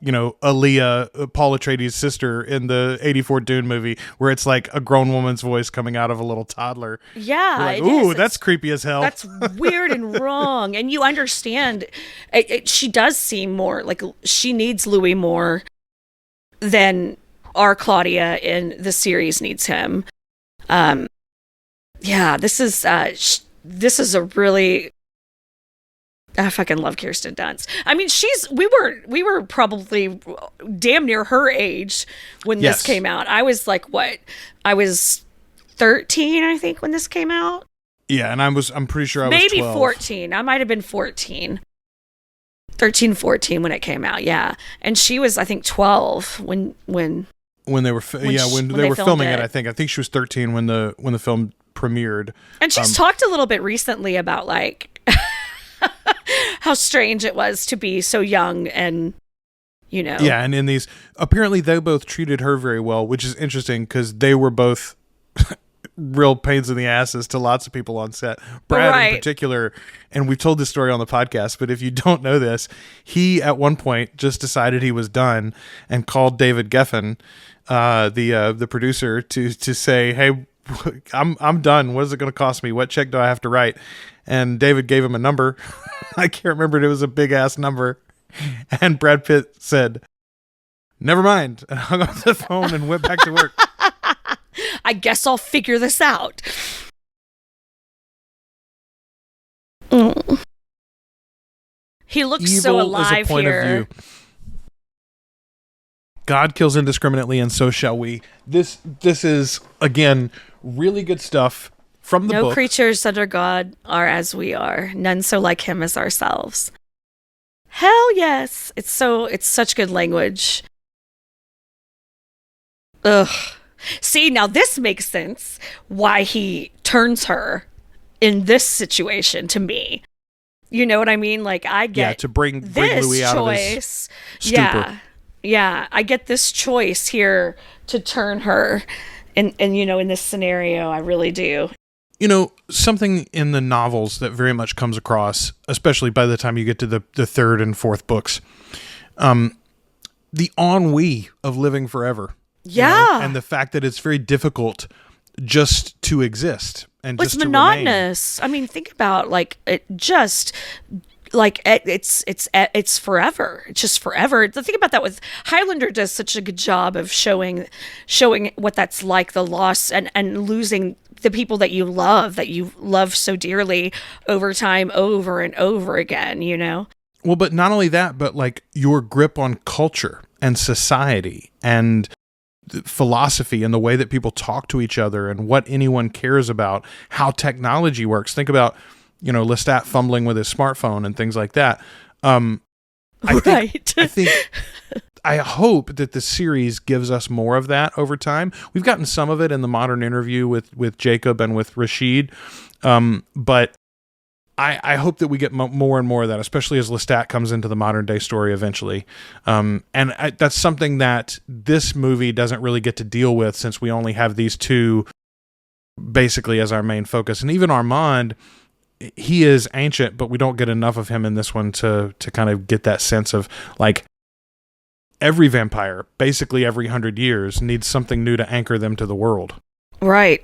Aaliyah, Paul Atreides' sister in the 84 Dune movie, where it's like a grown woman's voice coming out of a little toddler. Yeah. Like, ooh, that's creepy as hell. That's weird and wrong. And you understand, she does seem more like she needs Louis more than our Claudia in the series needs him. Yeah, this is a really, I fucking love Kirsten Dunst. I mean, we were probably damn near her age when this came out. I was like, I was 13, I think, when this came out. Yeah, and I'm pretty sure I was maybe 12. 14. I might have been 14. 13, 14 when it came out. Yeah. And she was, I think, 12 when they were filming it. I think she was 13 when the film premiered. And she's talked a little bit recently about like how strange it was to be so young, and yeah, and in these, apparently they both treated her very well, which is interesting because they were both real pains in the asses to lots of people on set. Brad in particular, and we've told this story on the podcast, but if you don't know this, he at one point just decided he was done and called David Geffen, the producer, to say, hey, I'm done. What is it going to cost me? What check do I have to write? And David gave him a number. I can't remember. It was a big ass number. And Brad Pitt said, never mind. And hung up the phone and went back to work. I guess I'll figure this out. He looks Evil so alive is a point here. Of view. God kills indiscriminately, and so shall we. This is, again, really good stuff from the book. No creatures under God are as we are, none so like him as ourselves. Hell yes. It's such good language. Ugh. See, now this makes sense why he turns her in this situation to me. You know what I mean? Like, I get to bring this Louis out choice. of his stupor. Yeah, I get this choice here to turn her, and in this scenario, I really do. Something in the novels that very much comes across, especially by the time you get to the third and fourth books, the ennui of living forever. Yeah. And the fact that it's very difficult just to exist and just it's monotonous. I mean, think about like it just like it's forever. It's just forever. The thing about that with Highlander does such a good job of showing what that's like, the loss and losing the people that you love so dearly over time, over and over again, Well, but not only that, but like your grip on culture and society and philosophy and the way that people talk to each other and what anyone cares about, how technology works. Think about, Lestat fumbling with his smartphone and things like that. I hope that the series gives us more of that over time. We've gotten some of it in the modern interview with Jacob and with Rashid. But I hope that we get more and more of that, especially as Lestat comes into the modern day story eventually. That's something that this movie doesn't really get to deal with, since we only have these two basically as our main focus. And even Armand, he is ancient, but we don't get enough of him in this one to kind of get that sense of like every vampire, basically every 100 years, needs something new to anchor them to the world. Right.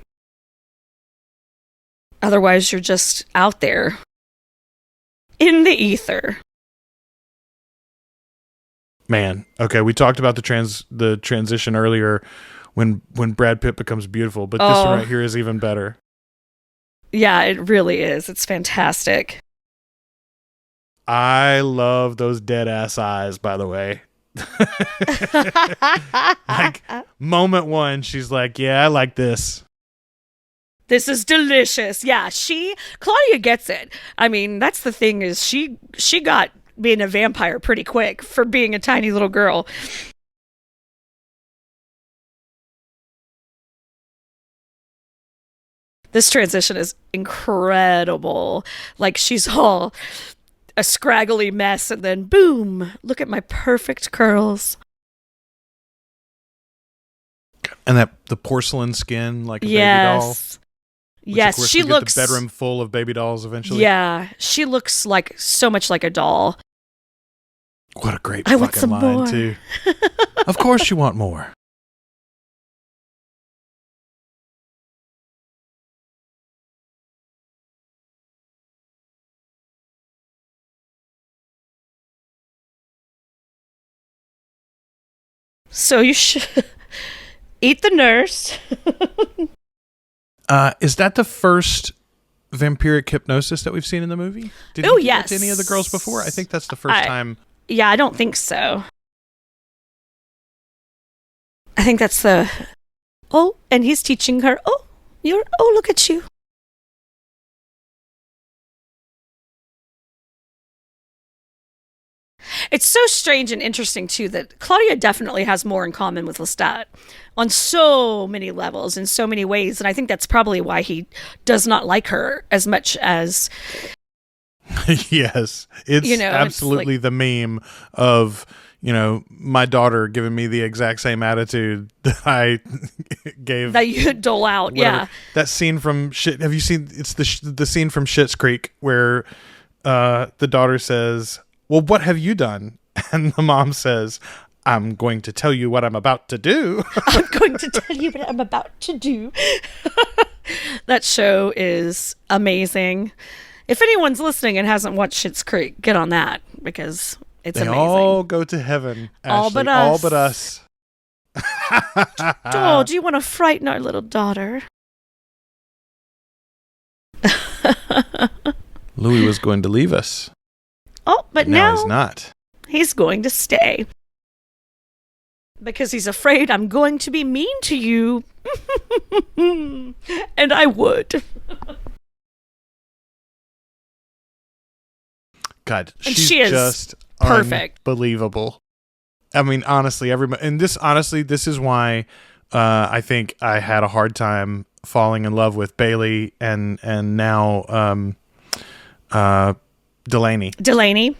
Otherwise, you're just out there in the ether. Man, okay, we talked about the transition earlier when Brad Pitt becomes beautiful, but this one right here is even better. Yeah, it really is. It's fantastic. I love those dead ass eyes, by the way. Like, moment one, she's like, yeah, I like this. This is delicious. Yeah, Claudia gets it. I mean, that's the thing, is she got being a vampire pretty quick for being a tiny little girl. This transition is incredible. Like, she's all a scraggly mess, and then boom, look at my perfect curls. And the porcelain skin, like a baby doll. Yes, she looks the bedroom full of baby dolls eventually. Yeah, she looks like so much like a doll. What a great fucking line, more. Too. Of course you want more. So you should eat the nurse. Is that the first vampiric hypnosis that we've seen in the movie? Did you do that to any of the girls before? I think that's the first time. Yeah, I don't think so. I think that's the... Oh, and he's teaching her. Oh, look at you. It's so strange and interesting, too, that Claudia definitely has more in common with Lestat on so many levels, in so many ways. And I think that's probably why he does not like her as much as... Yes. It's absolutely it's like, the meme of, my daughter giving me the exact same attitude that I gave. That you dole out, whatever. Yeah. That scene from Shit. Have you seen... It's the scene from Schitt's Creek where the daughter says... Well, what have you done? And the mom says, I'm going to tell you what I'm about to do. I'm going to tell you what I'm about to do. That show is amazing. If anyone's listening and hasn't watched Schitt's Creek, get on that, because it's amazing. They all go to heaven, Ashley. All but us. Oh, do you want to frighten our little daughter? Louis was going to leave us. Oh, but now he's not. He's going to stay. Because he's afraid I'm going to be mean to you. And I would. God, and she's she is just perfect. Unbelievable. I mean, honestly, this is why I think I had a hard time falling in love with Bailey and now Delaney.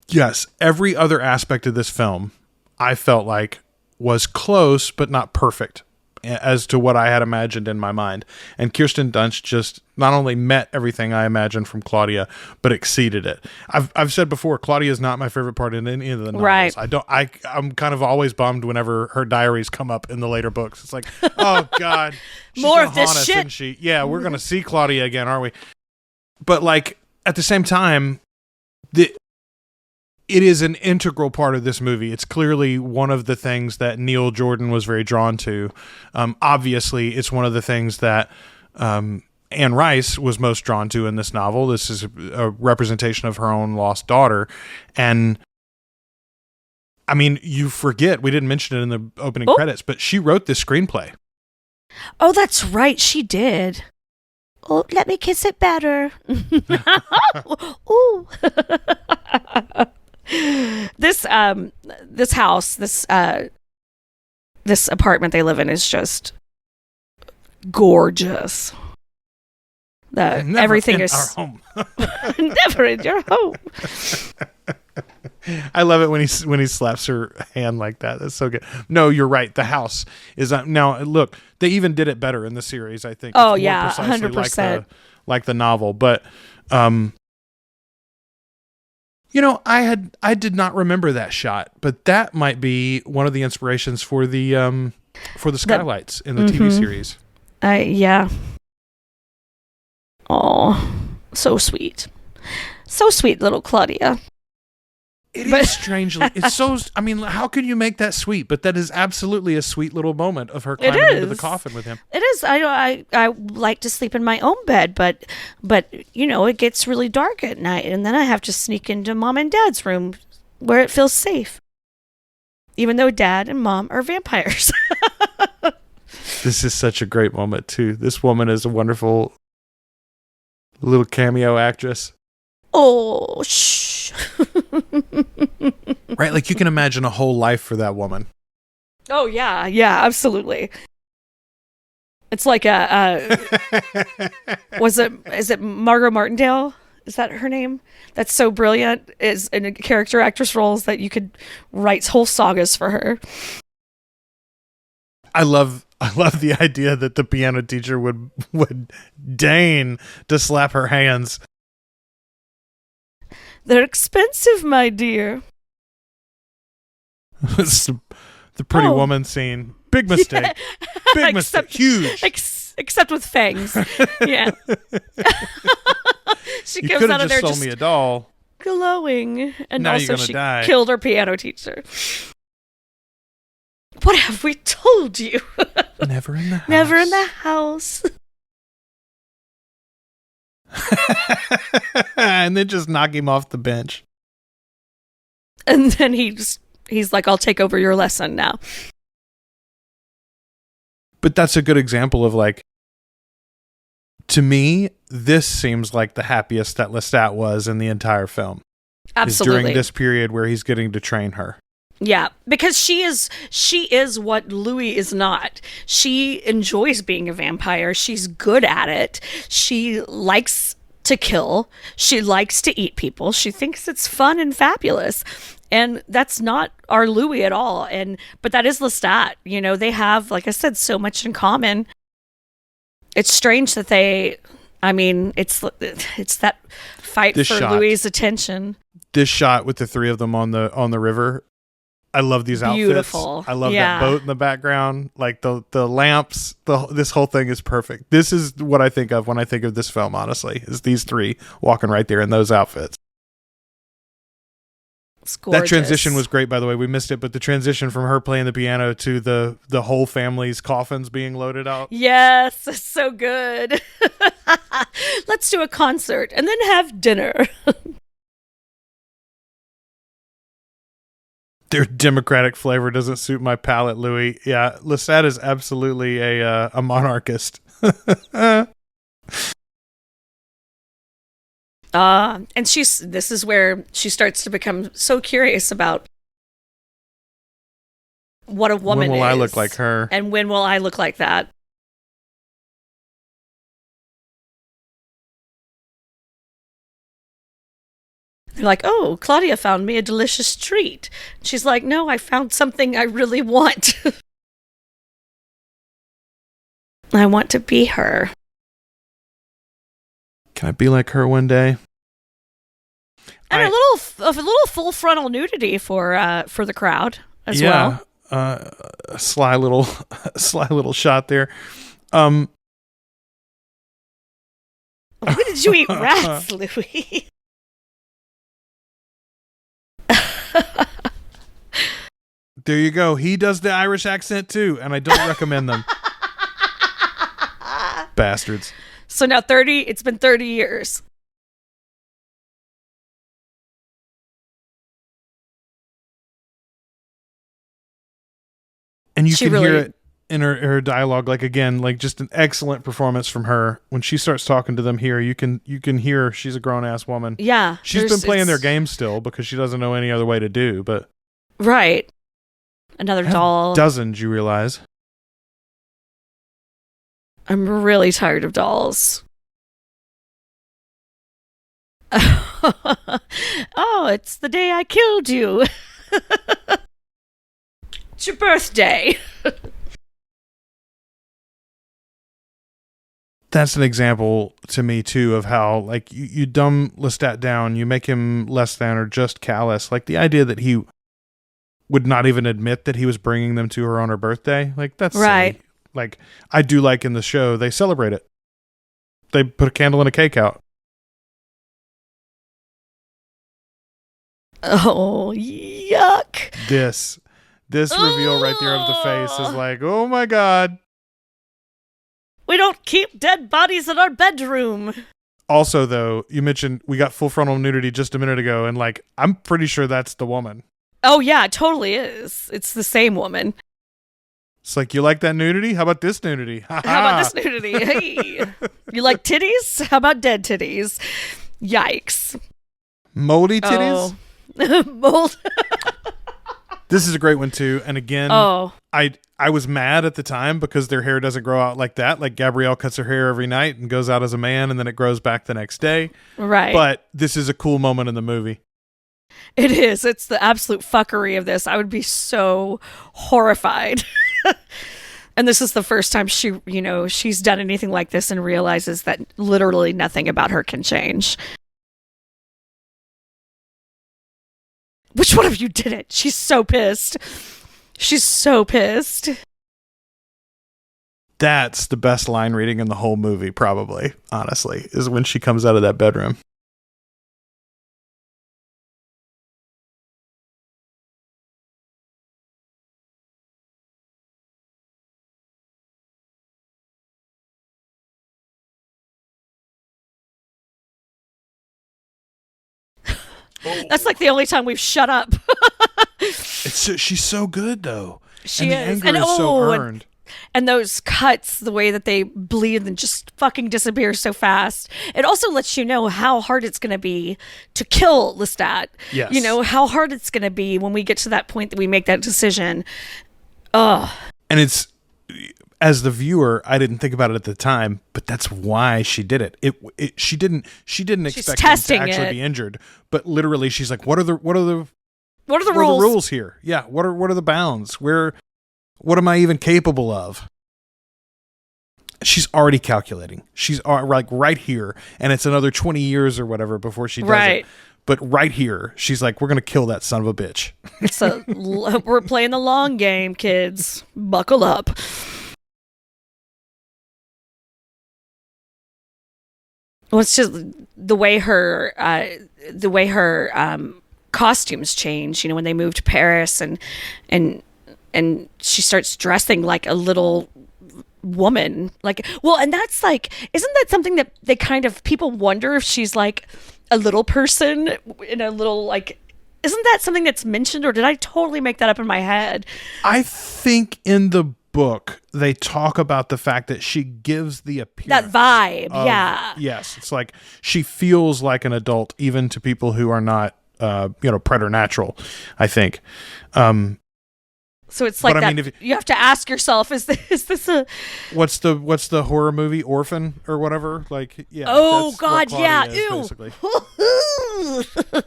Yes, every other aspect of this film I felt like was close but not perfect as to what I had imagined in my mind. And Kirsten Dunst just not only met everything I imagined from Claudia, but exceeded it. I've said before, Claudia is not my favorite part in any of the novels. Right. I'm kind of always bummed whenever her diaries come up in the later books. It's like, oh God, she's more of haunt this us, shit. isn't she? Yeah, we're gonna see Claudia again, aren't we? But like at the same time, it is an integral part of this movie. It's clearly one of the things that Neil Jordan was very drawn to. Obviously, it's one of the things that Anne Rice was most drawn to in this novel. This is a representation of her own lost daughter. And I mean, you forget, we didn't mention it in the opening credits, but she wrote this screenplay. Oh, that's right. She did. Oh, let me kiss it better. Ooh. This house, this apartment they live in is just gorgeous. Everything is our home. Never in your home. I love it when he slaps her hand like that. That's so good. No, you're right. The house is now. Look, they even did it better in the series. I think. Oh yeah, 100%. Like the novel, but I did not remember that shot, but that might be one of the inspirations for the skylights in the TV series. Yeah. Oh, so sweet. So sweet, little Claudia. It is strangely. It's so. I mean, how can you make that sweet? But that is absolutely a sweet little moment of her climbing into the coffin with him. It is. I like to sleep in my own bed, but it gets really dark at night, and then I have to sneak into mom and dad's room where it feels safe, even though dad and mom are vampires. This is such a great moment too. This woman is a wonderful little cameo actress. Oh, shh. Right? Like you can imagine a whole life for that woman. Oh, yeah. Yeah, absolutely. It's like is it Margot Martindale? Is that her name? That's so brilliant. Is in character actress roles that you could write whole sagas for her. I love the idea that the piano teacher would deign to slap her hands. They're expensive, my dear. It's the pretty woman scene. Big mistake. Yeah. Big mistake. Huge. Except with fangs. Yeah. She comes out of there just sold me a doll. Glowing. And now also she die. Killed her piano teacher. What have we told you? Never in the house. Never in the house. And then just knock him off the bench. And then he's like, I'll take over your lesson now. But that's a good example of like, to me, this seems like the happiest that Lestat was in the entire film. Absolutely. Is during this period where he's getting to train her. Yeah, because she is what Louis is not. She enjoys being a vampire. She's good at it. She likes to kill. She likes to eat people. She thinks it's fun and fabulous. And that's not our Louis at all. But that is Lestat. They have, like I said, so much in common. It's strange that it's that fight this for shot, Louis' attention. This shot with the three of them on the river. I love these outfits. Beautiful. I love that boat in the background. Like the lamps, this whole thing is perfect. This is what I think of when I think of this film, honestly, is these three walking right there in those outfits. It's gorgeous. That transition was great, by the way. We missed it, but the transition from her playing the piano to the whole family's coffins being loaded out. Yes, it's so good. Let's do a concert and then have dinner. Their democratic flavor doesn't suit my palate, Louis. Yeah, Lestat is absolutely a monarchist. And this is where she starts to become so curious about what a woman is. When will I look like her? And when will I look like that? They're like, oh, Claudia found me a delicious treat. She's like, no, I found something I really want. I want to be her. Can I be like her one day? And a little full frontal nudity for the crowd as well. Yeah, a sly little shot there. When did you eat rats, Louis? There you go. He does the Irish accent too, and I don't recommend them. Bastards. So now it's been 30 years. And you can hear it in her dialogue, like again, like just an excellent performance from her. When she starts talking to them here, you can hear she's a grown ass woman. Yeah. She's been playing their game still because she doesn't know any other way to do, but right. Another doll. Dozens, you realize. I'm really tired of dolls. Oh, it's the day I killed you. It's your birthday. That's an example to me too of how like you dumb Lestat down, you make him less than or just callous. Like the idea that he would not even admit that he was bringing them to her on her birthday, like that's right. silly. Like I do like in the show they celebrate it. They put a candle and a cake out. Oh, yuck. This reveal right there of the face is like, oh my God. We don't keep dead bodies in our bedroom. Also, though, you mentioned we got full frontal nudity just a minute ago, and like, I'm pretty sure that's the woman. Oh, yeah, it totally is. It's the same woman. It's like, you like that nudity? How about this nudity? How about this nudity? Hey. You like titties? How about dead titties? Yikes. Moldy titties? Oh. Mold. This is a great one, too. And again, I was mad at the time because their hair doesn't grow out like that. Like Gabrielle cuts her hair every night and goes out as a man, and then it grows back the next day. Right. But this is a cool moment in the movie. It is. It's the absolute fuckery of this. I would be so horrified. And this is the first time she's done anything like this and realizes that literally nothing about her can change. Which one of you did it? She's so pissed. She's so pissed. That's the best line reading in the whole movie, probably, honestly, is when she comes out of that bedroom. That's like the only time we've shut up. She's so good, though. She and is. the anger is so earned. And those cuts, the way that they bleed and just fucking disappear so fast. It also lets you know how hard it's going to be to kill Lestat. Yes. You know, how hard it's going to be when we get to that point that we make that decision. Ugh. And it's, as the viewer, I didn't think about it at the time, but that's why she did it. She didn't expect him to actually be injured, but literally she's like, what are the rules here? Yeah. What are the bounds? What am I even capable of? She's already calculating. She's like right here, and it's another 20 years or whatever before she does it. But right here, she's like, we're going to kill that son of a bitch. So we're playing the long game, kids. Buckle up. Well, it's just the way her costumes change. You know, when they move to Paris and she starts dressing like a little woman. Like, well, and that's like, isn't that something that they kind of people wonder if she's like a little person in a little like. Isn't that something that's mentioned, or did I totally make that up in my head? I think in the book they talk about the fact that she gives the appearance, that vibe. Yeah. Yes, it's like she feels like an adult, even to people who are not, preternatural. I think. So it's like but, that. I mean, you have to ask yourself: Is this a? What's the horror movie Orphan or whatever? Like, yeah. Oh God, yeah. Is,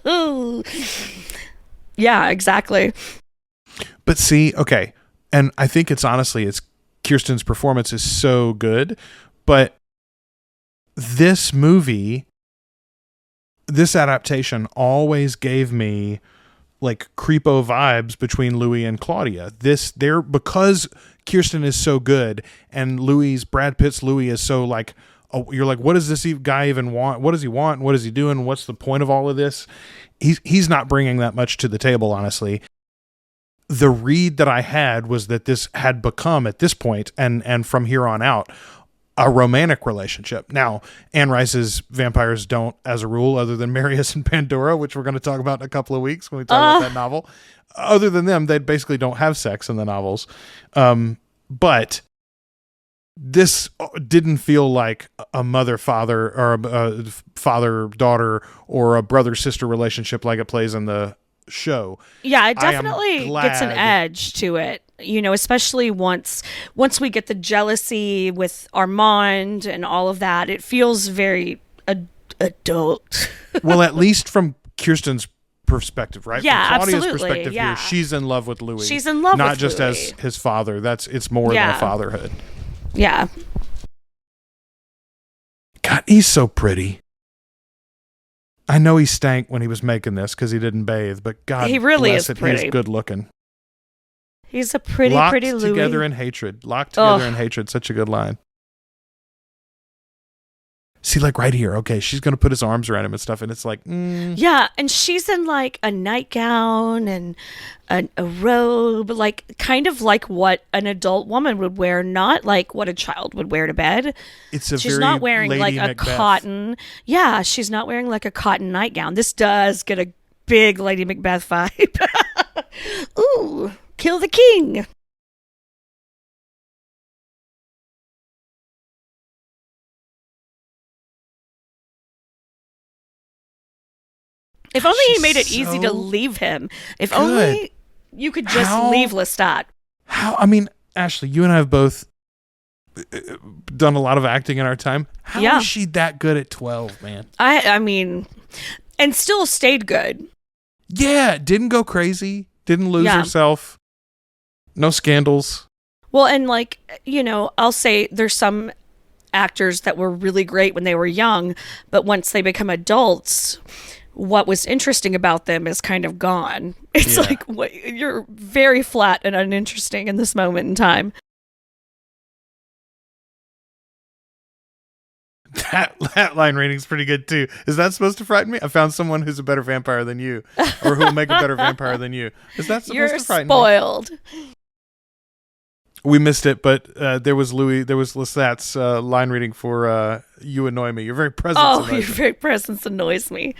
ew. Yeah, exactly. But see, okay, and I think it's Kirsten's performance is so good, but this adaptation always gave me like creepo vibes between Louis and Claudia. Because Kirsten is so good and Brad Pitt's Louis is so like, oh, you're like, what does this guy even want? What does he want? What is he doing? What's the point of all of this? He's not bringing that much to the table, honestly. The read that I had was that this had become at this point and from here on out a romantic relationship. Now, Anne Rice's vampires don't, as a rule, other than Marius and Pandora, which we're going to talk about in a couple of weeks when we talk about that novel. Other than them, they basically don't have sex in the novels. But this didn't feel like a mother-father or a father-daughter or a brother-sister relationship like it plays in the show. Yeah, it definitely gets an edge to it. You know, especially once we get the jealousy with Armand and all of that, it feels very adult. Well, at least from Kirsten's perspective, right? Yeah, from Claudia's absolutely. perspective here, she's in love with Louis. She's in love not with just Louis. as his father. It's more than a fatherhood. Yeah. God, he's so pretty. I know he stank when he was making this because he didn't bathe, but God, he really bless is it, pretty. he's good looking. He's a pretty Locked Louis. together in hatred. Locked together in hatred. Such a good line. See, like right here. Okay, she's going to put his arms around him and stuff, and it's like, Yeah, and she's in like a nightgown and a robe, like kind of like what an adult woman would wear, not like what a child would wear to bed. It's She's not wearing Lady like Macbeth. a cotton. Yeah, she's not wearing like a cotton nightgown. This does get a big Lady Macbeth vibe. Ooh, kill the king. If only he made it easy to leave him. If good. only you could just leave Lestat. I mean, Ashley, you and I have both done a lot of acting in our time. How is she that good at 12, man? I mean, and still stayed good. Yeah, didn't go crazy, didn't lose herself, no scandals. Well, and like, you know, I'll say there's some actors that were really great when they were young, but once they become adults, what was interesting about them is kind of gone. It's like, you're very flat and uninteresting in this moment in time. That line rating's pretty good too. Is that supposed to frighten me? I found someone who's a better vampire than you, or who'll make a better vampire than you. Is that supposed to frighten me? You're spoiled. We missed it, but there was Lestat's line reading for "You Annoy Me." Your very presence. Your very presence annoys me.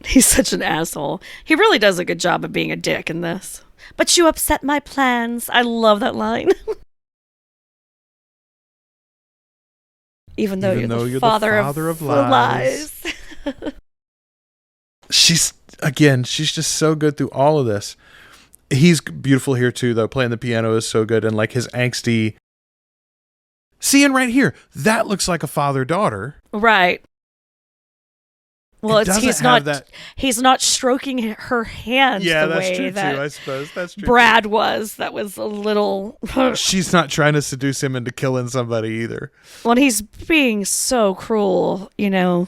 He's such an asshole. He really does a good job of being a dick in this. But you upset my plans. I love that line. Even though you're the father of lies. She's just so good through all of this. He's beautiful here too, though. Playing the piano is so good, and like his angsty. Seeing right here, that looks like a father-daughter. Right. Well, he's not stroking her hand the way that too, I suppose. That's true. Brad was. That was a little... She's not trying to seduce him into killing somebody either. Well, he's being so cruel, you know.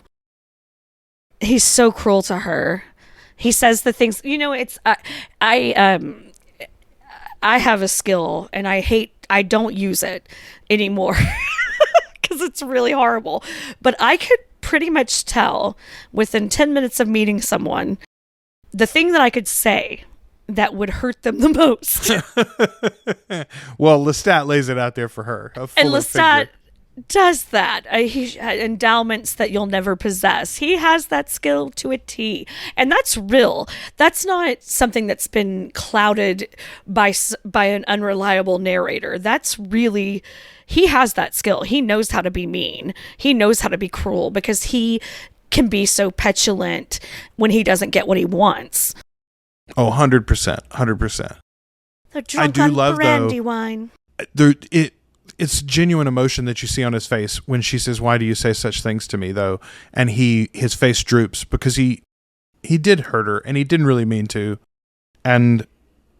He's so cruel to her. He says the things, you know, it's... I have a skill, and I don't use it anymore. Because it's really horrible. But I could pretty much tell within 10 minutes of meeting someone the thing that I could say that would hurt them the most. Well, Lestat lays it out there for her. And Lestat does that. He endowments that you'll never possess. He has that skill to a T. And that's real. That's not something that's been clouded by an unreliable narrator. That's really... He has that skill. He knows how to be mean. He knows how to be cruel because he can be so petulant when he doesn't get what he wants. Oh, 100%. 100%. The drunk on brandy wine. It's genuine emotion that you see on his face when she says, "Why do you say such things to me?" though, and his face droops because he did hurt her and he didn't really mean to. And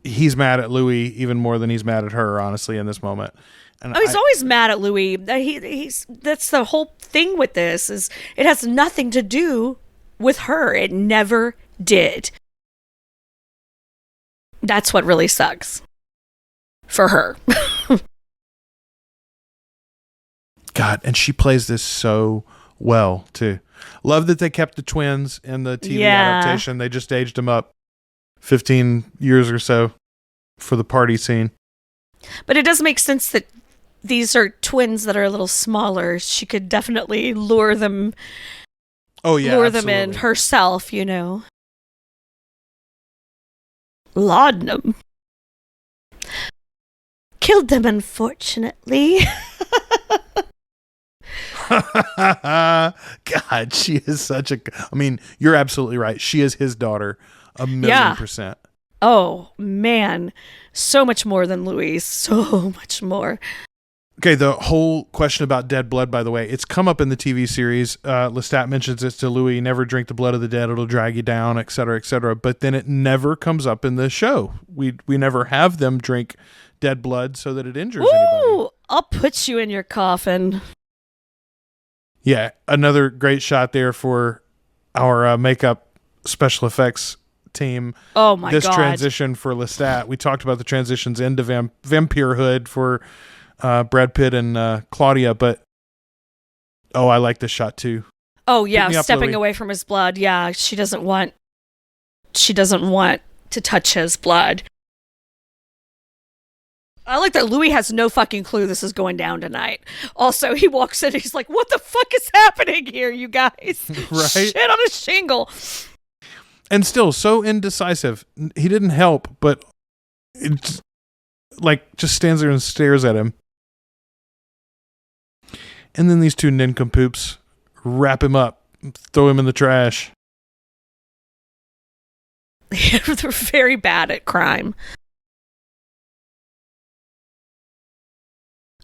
he's mad at Louis even more than he's mad at her, honestly, in this moment. And he's always mad at Louis. That's the whole thing with this, is it has nothing to do with her. It never did. That's what really sucks for her. God, and she plays this so well too. Love that they kept the twins in the TV adaptation. They just aged them up 15 years or so for the party scene. But it does make sense that these are twins that are a little smaller. She could definitely lure them. Oh yeah, lure them in herself, you know. Laudanum. Killed them, unfortunately. God, she is such a... I mean, you're absolutely right. She is his daughter, 1,000,000%. Oh, man. So much more than Louise. So much more. Okay, the whole question about dead blood, by the way, it's come up in the TV series. Lestat mentions it to Louis, never drink the blood of the dead, it'll drag you down, etc., etc. But then it never comes up in the show. We never have them drink dead blood so that it injures anybody. I'll put you in your coffin. Yeah, another great shot there for our makeup special effects team. Oh my this God. transition for Lestat. We talked about the transitions into vampirehood for Brad Pitt and Claudia, but I like this shot too. Oh yeah, Up, stepping Louie. away from his blood. Yeah, she doesn't want to touch his blood. I like that Louis has no fucking clue this is going down tonight. Also, he walks in, he's like, what the fuck is happening here, you guys? Right? Shit on a shingle. And still so indecisive. He didn't help, but it's like just stands there and stares at him. And then these two nincompoops wrap him up, throw him in the trash. They're very bad at crime.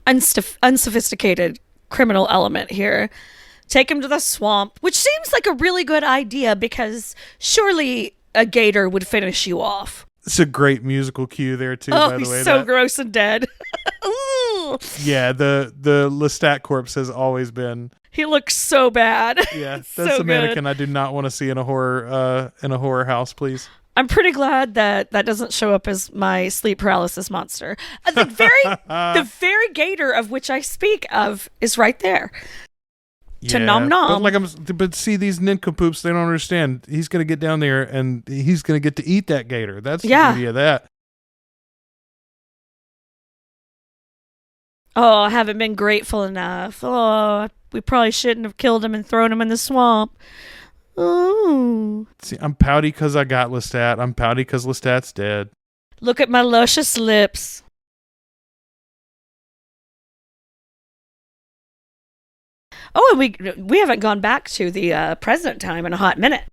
Unsophisticated criminal element here. Take him to the swamp, which seems like a really good idea because surely a gator would finish you off. It's a great musical cue there too. By the He's way, so gross and dead. Yeah, the Lestat corpse has always been. He looks so bad. Yeah, that's so a mannequin good. I do not want to see in a horror house, please. I'm pretty glad that doesn't show up as my sleep paralysis monster. The very gator of which I speak of is right there. To nom nom. But see, these nincompoops, they don't understand. He's gonna get down there and he's gonna get to eat that gator. That's the beauty of that. Oh, I haven't been grateful enough. Oh, we probably shouldn't have killed him and thrown him in the swamp. Oh. See, I'm pouty because I got Lestat. I'm pouty because Lestat's dead. Look at my luscious lips. Oh, and we haven't gone back to the present time in a hot minute.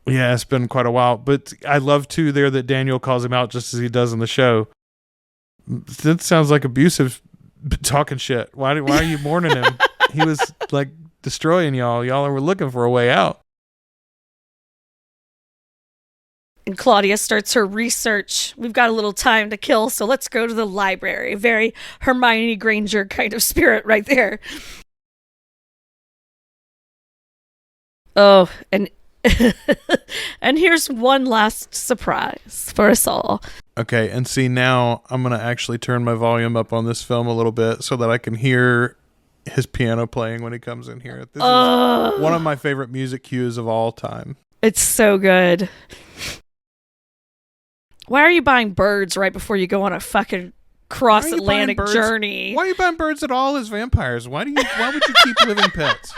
Yeah, it's been quite a while. But I love, too, there that Daniel calls him out just as he does in the show. That sounds like abusive talking shit. Why are you mourning him? He was, like, destroying y'all. Y'all were looking for a way out. And Claudia starts her research. We've got a little time to kill, so let's go to the library. Very Hermione Granger kind of spirit right there. Oh, and and here's one last surprise for us all. Okay, and see, now I'm going to actually turn my volume up on this film a little bit so that I can hear his piano playing when he comes in here. This is one of my favorite music cues of all time. It's so good. Why are you buying birds right before you go on a fucking cross-Atlantic journey? Why are you buying birds at all as vampires? Why would you keep living pets?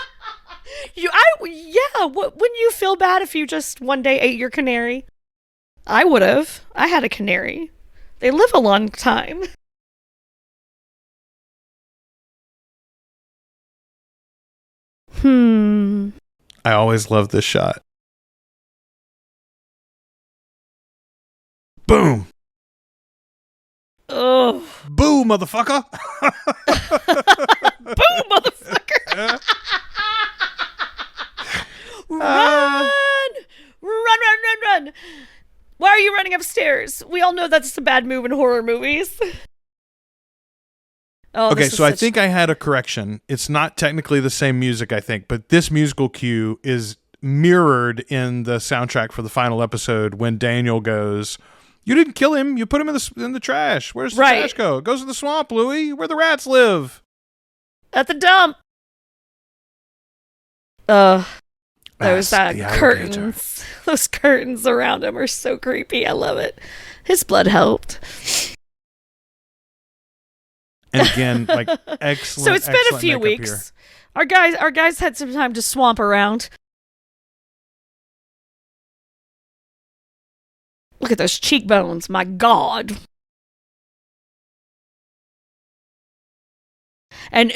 Wouldn't you feel bad if you just one day ate your canary? I would have. I had a canary. They live a long time. I always love this shot. Boom. Oh. Boo, motherfucker. Boo, motherfucker. Run! Run! Why are you running upstairs? We all know that's a bad move in horror movies. Oh, okay, so I think I had a correction. It's not technically the same music, I think, but this musical cue is mirrored in the soundtrack for the final episode when Daniel goes, "You didn't kill him. You put him in the trash. Where's the trash go? It goes in the swamp, Louie, where the rats live." At the dump. Those curtains. Those curtains around him are so creepy. I love it. His blood helped. And again, like, excellent. So it's been a few weeks. Our guys had some time to swamp around. Look at those cheekbones, my God. And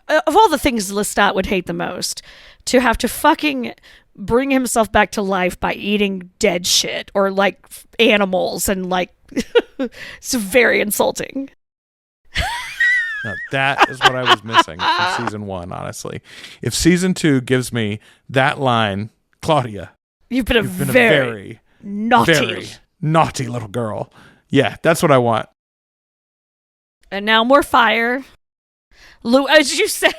of all the things Lestat would hate the most, to have to fucking bring himself back to life by eating dead shit or like animals and like it's very insulting. No, that is what I was missing from season 1, honestly. If season 2 gives me that line, Claudia, you've been a very naughty little girl. Yeah, that's what I want. And now more fire. As you said,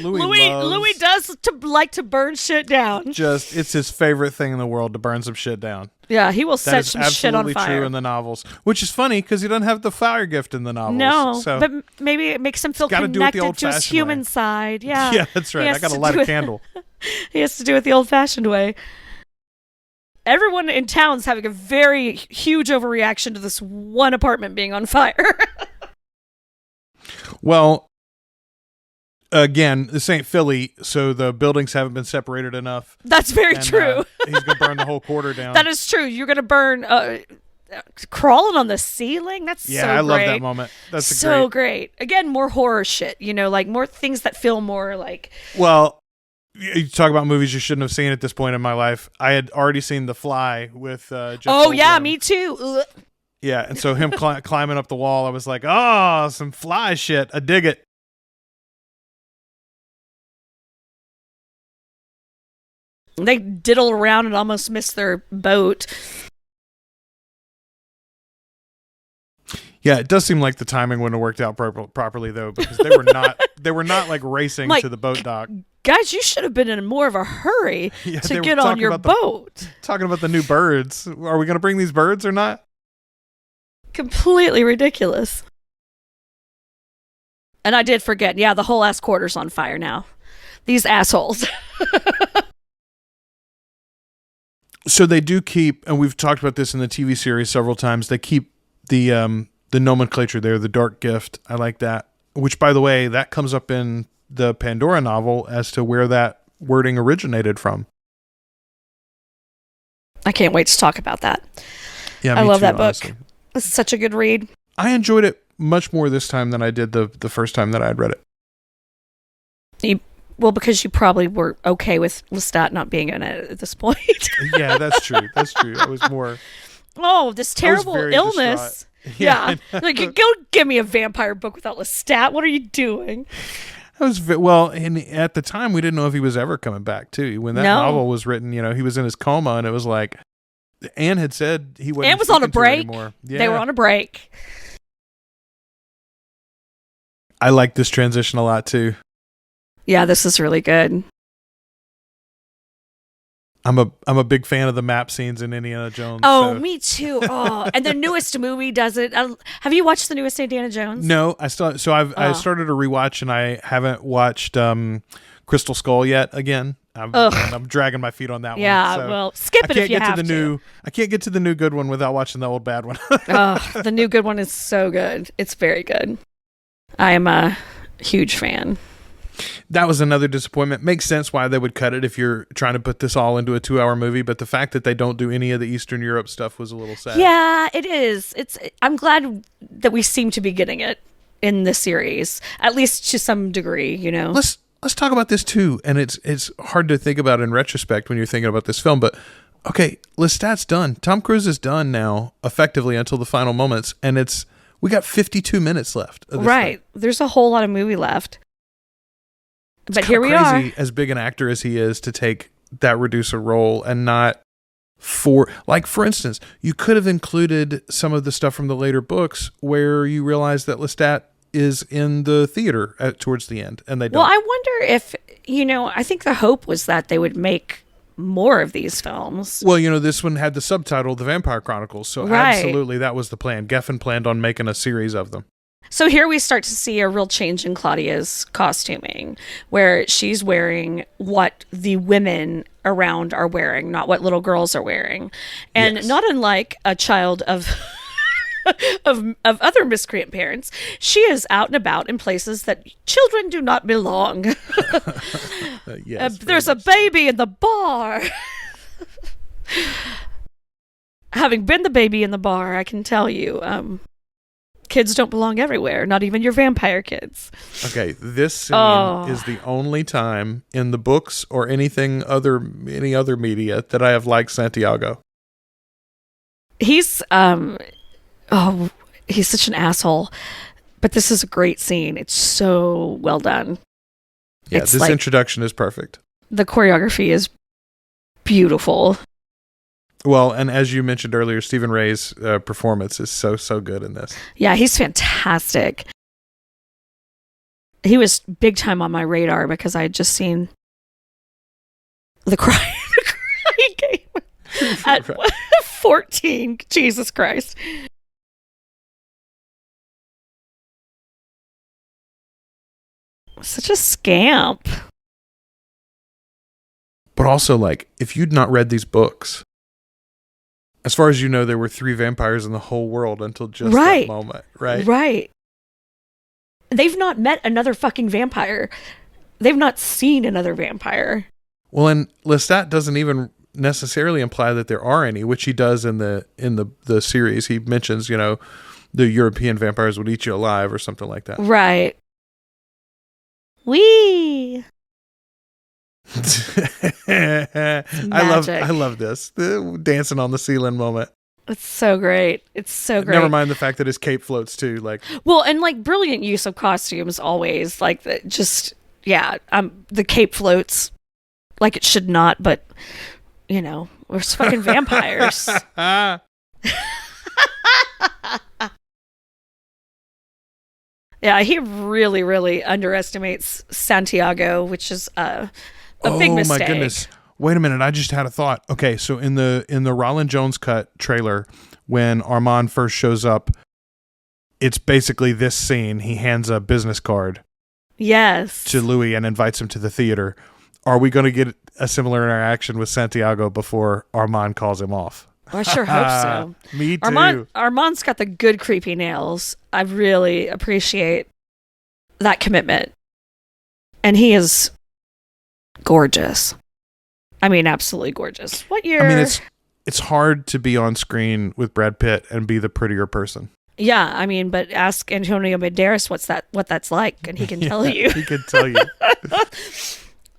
Louis Louis does like to burn shit down. it's his favorite thing in the world to burn some shit down. Yeah, he will That set is some shit on absolutely fire. true in the novels, which is funny because he doesn't have the fire gift in the novels. No, so but maybe it makes him feel gotta do it the connected to his old-fashioned human way. side. Yeah, yeah, that's right. I got to light a candle. He has to do it the old-fashioned way. Everyone in town's having a very huge overreaction to this one apartment being on fire. Well, again, this ain't Philly, so the buildings haven't been separated enough. That's very And, true. he's gonna burn the whole quarter down. That is true. You're gonna burn crawling on the ceiling. That's yeah, so great. I love that moment. That's so great. Again, more horror shit. Like more things that feel more like. Well, you talk about movies you shouldn't have seen at this point in my life. I had already seen The Fly with Jeff Oh yeah, Goldblum. me too. Ugh. Yeah, and so him climbing up the wall, I was like, oh, some fly shit. I dig it. They diddle around and almost miss their boat. Yeah, it does seem like the timing wouldn't have worked out properly though, because they were not like racing Like, to the boat dock. Guys, you should have been in more of a hurry Yeah, they to were get on talking your about boat. Talking about the new birds. Are we going to bring these birds or not? Completely ridiculous. And I did forget. Yeah, the whole ass quarter's on fire now. These assholes. So they do keep, and we've talked about this in the TV series several times, they keep the nomenclature there, the dark gift. I like that. Which, by the way, that comes up in the Pandora novel as to where that wording originated from. I can't wait to talk about that. Yeah, I me love too, that book. honestly. It's such a good read. I enjoyed it much more this time than I did the first time that I had read it. Well, because you probably were okay with Lestat not being in it at this point. Yeah, that's true. That's true. I was more... Oh, this terrible very illness. distraught. Yeah. Like, go give me a vampire book without Lestat. What are you doing? And at the time, we didn't know if he was ever coming back, too. When that novel was written, he was in his coma, and it was like... Anne had said he wasn't Anne was on a speaking to her break. anymore. Yeah. They were on a break. I like this transition a lot, too. Yeah, this is really good. I'm a big fan of the map scenes in Indiana Jones. Oh, so. me too. Oh, and the newest movie does it. Have you watched the newest Indiana Jones? No, I started a rewatch, and I haven't watched Crystal Skull yet again. I'm dragging my feet on that one. Yeah, So well, skip it if you have to. I can't get to the new good one without watching the old bad one. The new good one is so good. It's very good. I am a huge fan. That was another disappointment. Makes sense why they would cut it if you're trying to put this all into a 2-hour movie, but the fact that they don't do any of the Eastern Europe stuff was a little sad. Yeah, it is. I'm glad that we seem to be getting it in the series, at least to some degree, Let's talk about this too. And it's hard to think about in retrospect when you're thinking about this film, but okay, Lestat's done. Tom Cruise is done now, effectively until the final moments, and we got 52 minutes left of this right. thing. There's a whole lot of movie left. But It's here we are. crazy, as big an actor as he is, to take that reducer role and not for instance, you could have included some of the stuff from the later books where you realize that Lestat is in the theater towards the end, and they don't. Well, I wonder if, I think the hope was that they would make more of these films. Well, this one had the subtitle The Vampire Chronicles, so Right. absolutely that was the plan. Geffen planned on making a series of them. So here we start to see a real change in Claudia's costuming, where she's wearing what the women around are wearing, not what little girls are wearing. And Yes. not unlike a child of of other miscreant parents, she is out and about in places that children do not belong. Yes, There's a baby in the bar. Having been the baby in the bar, I can tell you, kids don't belong everywhere, not even your vampire kids. Okay, this scene is the only time in the books or any other media that I have liked Santiago. He's he's such an asshole, but this is a great scene. It's so well done. Yeah, It's this like- introduction is perfect. The choreography is beautiful. Well, and as you mentioned earlier, Stephen Ray's performance is so good in this. Yeah, he's fantastic. He was big time on my radar because I had just seen the crying game at 14. Jesus Christ. Such a scamp. But also, like, if you'd not read these books, as far as you know, there were 3 vampires in the whole world until just that moment, right? Right. They've not met another fucking vampire. They've not seen another vampire. Well, and Lestat doesn't even necessarily imply that there are any, which he does in the series. He mentions, the European vampires would eat you alive or something like that. Right. Wee. I love this. The dancing on the ceiling moment. It's so great. It's so great. Never mind the fact that his cape floats too. Like, well, and like brilliant use of costumes always. Like the cape floats like it should not, but we're fucking vampires. Yeah, he really, really underestimates Santiago, which is a big mistake. Oh my goodness! Wait a minute, I just had a thought. Okay, so in the Roland Jones cut trailer, when Armand first shows up, it's basically this scene. He hands a business card, yes, to Louis and invites him to the theater. Are we going to get a similar interaction with Santiago before Armand calls him off? I sure hope so. Me too. Armand's got the good creepy nails. I really appreciate that commitment. And he is gorgeous. I mean, absolutely gorgeous. What year? I mean, it's hard to be on screen with Brad Pitt and be the prettier person. Yeah, I mean, but ask Antonio Banderas what that's like, and he can tell you. He can tell you.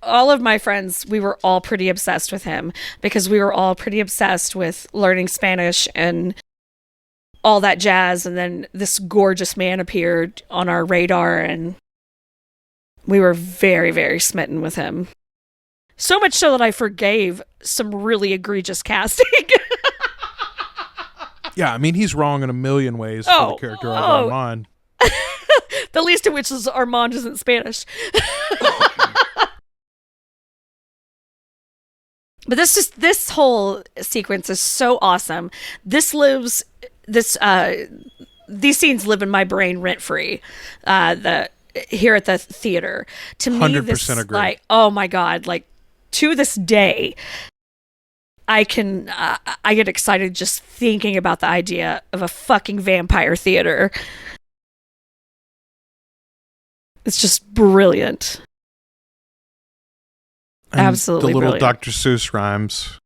All of my friends, we were all pretty obsessed with him because we were all pretty obsessed with learning Spanish and all that jazz. And then this gorgeous man appeared on our radar and we were very, very smitten with him. So much so that I forgave some really egregious casting. Yeah, I mean, he's wrong in a million ways for the character of Armand. The least of which is Armand isn't Spanish. But this whole sequence is so awesome. These scenes live in my brain rent free. Here at the theater, to me, 100% agree. Like, oh my god, like to this day, I get excited just thinking about the idea of a fucking vampire theater. It's just brilliant. And absolutely the little brilliant. Dr. Seuss rhymes.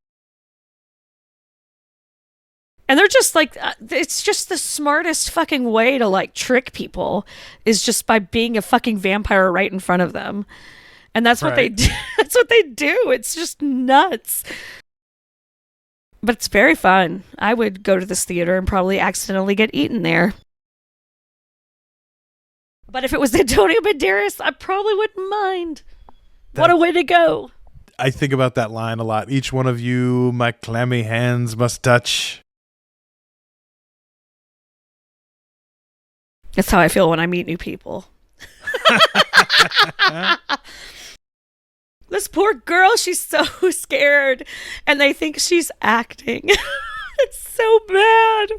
And they're just like, it's just the smartest fucking way to like trick people is just by being a fucking vampire right in front of them. And that's what they do. That's what they do. It's just nuts. But it's very fun. I would go to this theater and probably accidentally get eaten there. But if it was Antonio Banderas, I probably wouldn't mind. What a way to go. I think about that line a lot. Each one of you, my clammy hands must touch. That's how I feel when I meet new people. This poor girl, she's so scared. And they think she's acting. It's so bad.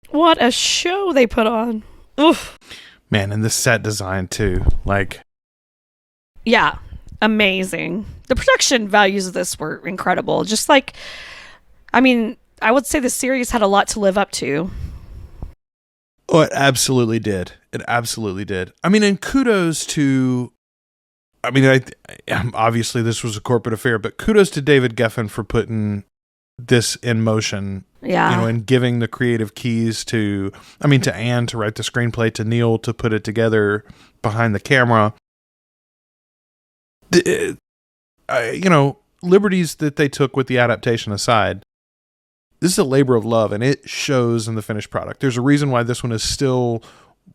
What a show they put on. Oof. Man, and the set design too. Like, yeah, amazing. The production values of this were incredible. Just like, I mean, I would say the series had a lot to live up to. Oh, it absolutely did. It absolutely did. I mean, and kudos to, I mean, obviously this was a corporate affair, but kudos to David Geffen for putting this in motion. Yeah. And giving the creative keys to Anne to write the screenplay, to Neil to put it together behind the camera. Liberties that they took with the adaptation aside, this is a labor of love, and it shows in the finished product. There's a reason why this one is still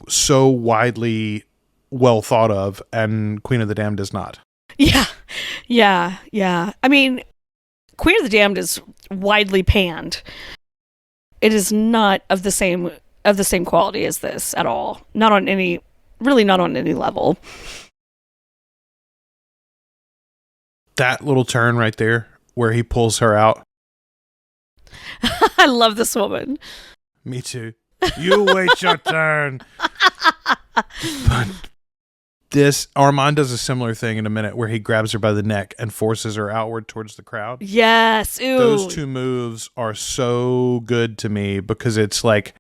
so widely well thought of, and Queen of the Damned is not. Yeah. I mean, Queen of the Damned is widely panned. It is not of the same quality as this at all. Not really not on any level. That little turn right there where he pulls her out. I love this woman. Me too. You wait your turn. But this Armand does a similar thing in a minute where he grabs her by the neck and forces her outward towards the crowd. Yes. Ooh. Those two moves are so good to me because it's like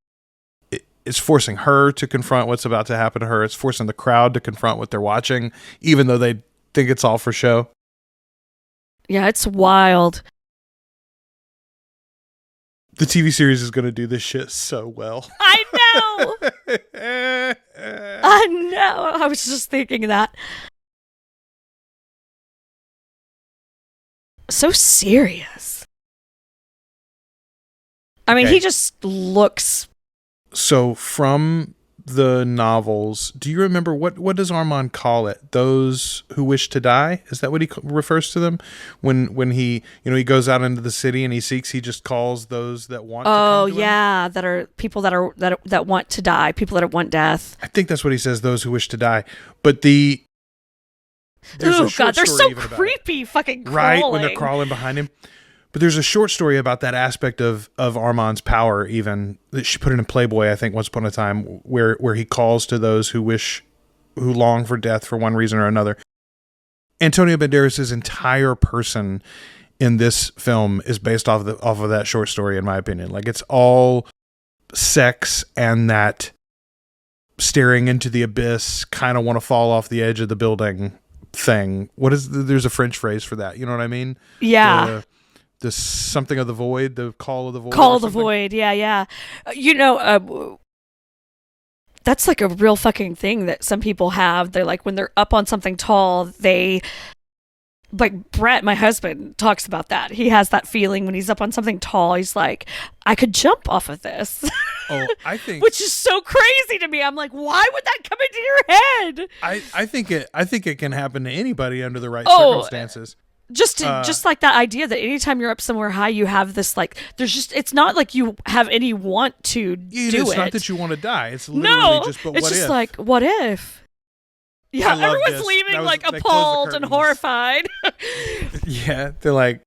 it's forcing her to confront what's about to happen to her. It's forcing the crowd to confront what they're watching, even though they think it's all for show. Yeah, it's wild. The TV series is going to do this shit so well. I know. I know. I was just thinking that. So serious. I mean, Okay. he just looks. So from the novels, do you remember what does Armand call it? Those who wish to die? Is that what he refers to them? When he he goes out into the city and he just calls those that want. Oh to come to yeah, him? that are people that want to die, people that want death. I think that's what he says. Those who wish to die, but there's Oh a short God, they're story so even about it. creepy, fucking crawling. Right when they're crawling behind him. But there's a short story about that aspect of Armand's power, even that she put it in Playboy, I think, once upon a time, where he calls to those who long for death for one reason or another. Antonio Banderas' entire person in this film is based off of that short story, in my opinion. Like, it's all sex and that staring into the abyss, kind of want to fall off the edge of the building thing. There's a French phrase for that. You know what I mean? Yeah. The something of the void, the call of the void. Call of the void, yeah. That's like a real fucking thing that some people have. They're like, when they're up on something tall, like Brett, my husband, talks about that. He has that feeling when he's up on something tall. He's like, I could jump off of this. Oh, I think, which is so crazy to me. I'm like, why would that come into your head? I think it can happen to anybody under the right circumstances. Just like that idea that anytime you're up somewhere high, you have this like. It's not like you have any want to do it. It's not that you want to die. It's literally just. But it's what just if? like, what if? Yeah, everyone's leaving like appalled and horrified. Yeah, they're like,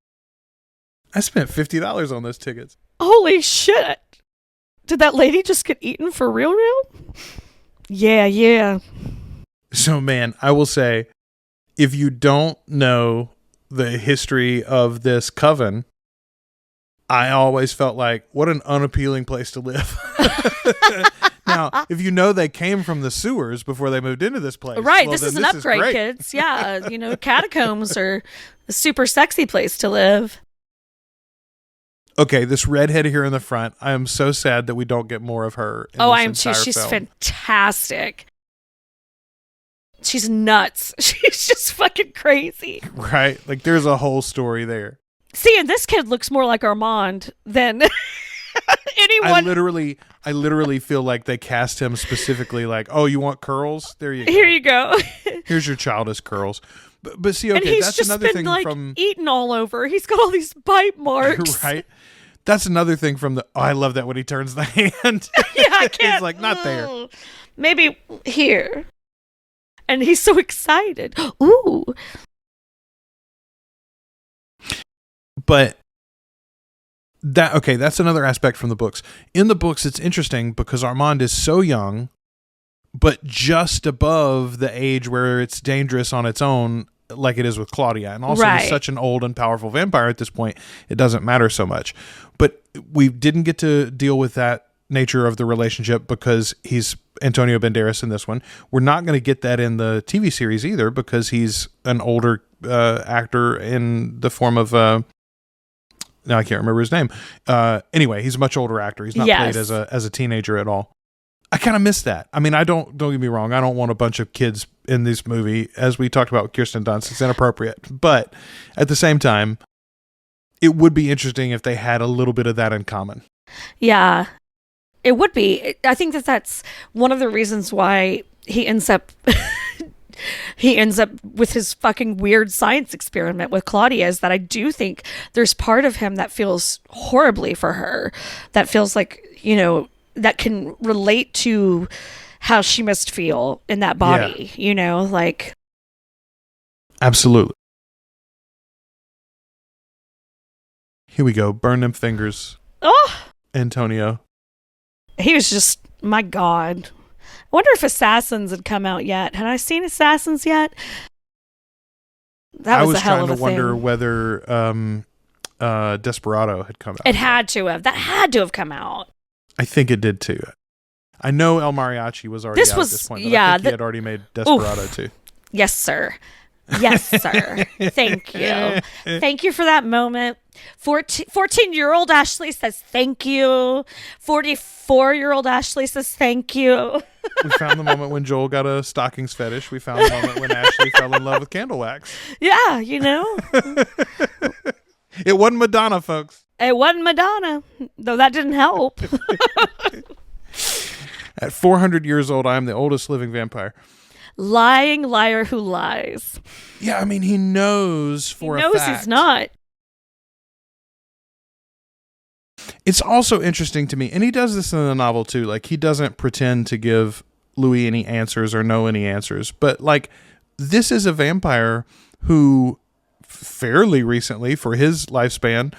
I spent $50 on those tickets. Holy shit! Did that lady just get eaten for real? Yeah. So, man, I will say, if you don't know the history of this coven, I always felt like, what an unappealing place to live. Now, if you know they came from the sewers before they moved into this place. Right, well, this is an upgrade, kids. Yeah, catacombs are a super sexy place to live. Okay, this redhead here in the front, I am so sad that we don't get more of her in I this am too. entire She's film. fantastic. She's nuts. She's just fucking crazy. Right? Like, there's a whole story there. See, and this kid looks more like Armand than anyone. I literally feel like they cast him specifically like, oh, you want curls? There you go. Here you go. Here's your childish curls. But see, okay, and he's that's just another been thing like from eaten all over. He's got all these bite marks. right. That's another thing from the. Oh, I love that when he turns the hand. Yeah, I can't. He's like, not there. Maybe here. And he's so excited. Ooh. But that's another aspect from the books. In the books, it's interesting because Armand is so young, but just above the age where it's dangerous on its own, like it is with Claudia. And also, he's such an old and powerful vampire at this point, it doesn't matter so much. But we didn't get to deal with that nature of the relationship because he's Antonio Banderas in this one. We're not going to get that in the TV series either because he's an older actor in the form of now I can't remember his name. Anyway, he's a much older actor. He's not played as a teenager at all. I kind of miss that. I mean, don't get me wrong. I don't want a bunch of kids in this movie, as we talked about with Kirsten Dunst. It's inappropriate. But at the same time, it would be interesting if they had a little bit of that in common. Yeah, it would be. I think that's one of the reasons why he ends up with his fucking weird science experiment with Claudia, is that I do think there's part of him that feels horribly for her, that feels like, that can relate to how she must feel in that body, like. Absolutely. Here we go. Burn them fingers. Oh, Antonio. he was just, my God. I wonder if Assassins had come out yet. Had I seen Assassins yet? That was a hell of a thing. I was trying to wonder whether Desperado had come out. It had to have. That had to have come out. I think it did too. I know El Mariachi was already out at this point, but I think he had already made Desperado too. Yes, sir. Yes, sir. Thank you. Thank you for that moment. 14-year-old Ashley says thank you. 44-year-old Ashley says thank you. We found the moment when Joel got a stockings fetish. We found the moment when Ashley fell in love with candle wax. Yeah, It wasn't Madonna, folks. It wasn't Madonna, though that didn't help. At 400 years old, I am the oldest living vampire. Lying liar who lies. Yeah, I mean, he knows for a fact. He knows he's not. It's also interesting to me, and he does this in the novel too, like he doesn't pretend to give Louis any answers or know any answers, but like this is a vampire who fairly recently, for his lifespan,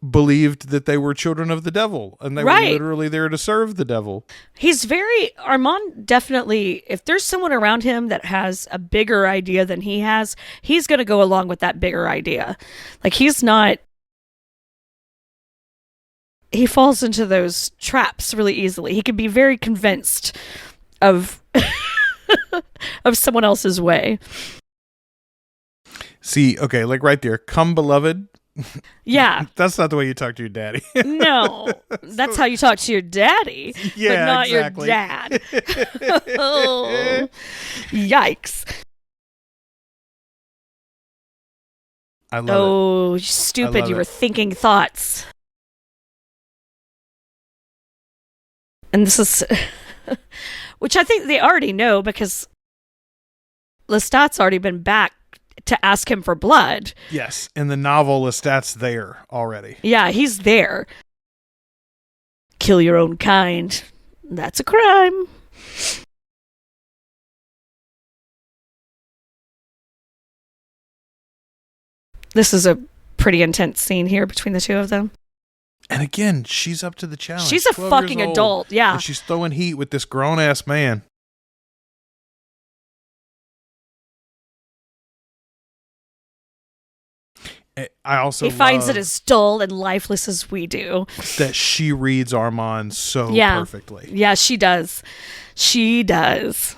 believed that they were children of the devil and they were literally there to serve the devil. Armand definitely, if there's someone around him that has a bigger idea than he has, he's going to go along with that bigger idea. Like he falls into those traps really easily. He can be very convinced of of someone else's way. See, okay, like right there, come beloved. Yeah. That's not the way you talk to your daddy. No. That's how you talk to your daddy. Yeah, but not exactly. Your dad. Oh, yikes. I love it. Oh, stupid. You were thinking thoughts. And this is... which I think they already know because Lestat's already been back to ask him for blood. Yes, in the novel, Lestat's there already. Yeah, he's there. Kill your own kind. That's a crime. This is a pretty intense scene here between the two of them. And again, she's up to the challenge. She's a fucking adult, yeah. And she's throwing heat with this grown-ass man. He finds it as dull and lifeless as we do. That she reads Armand so perfectly. Yeah, she does. She does.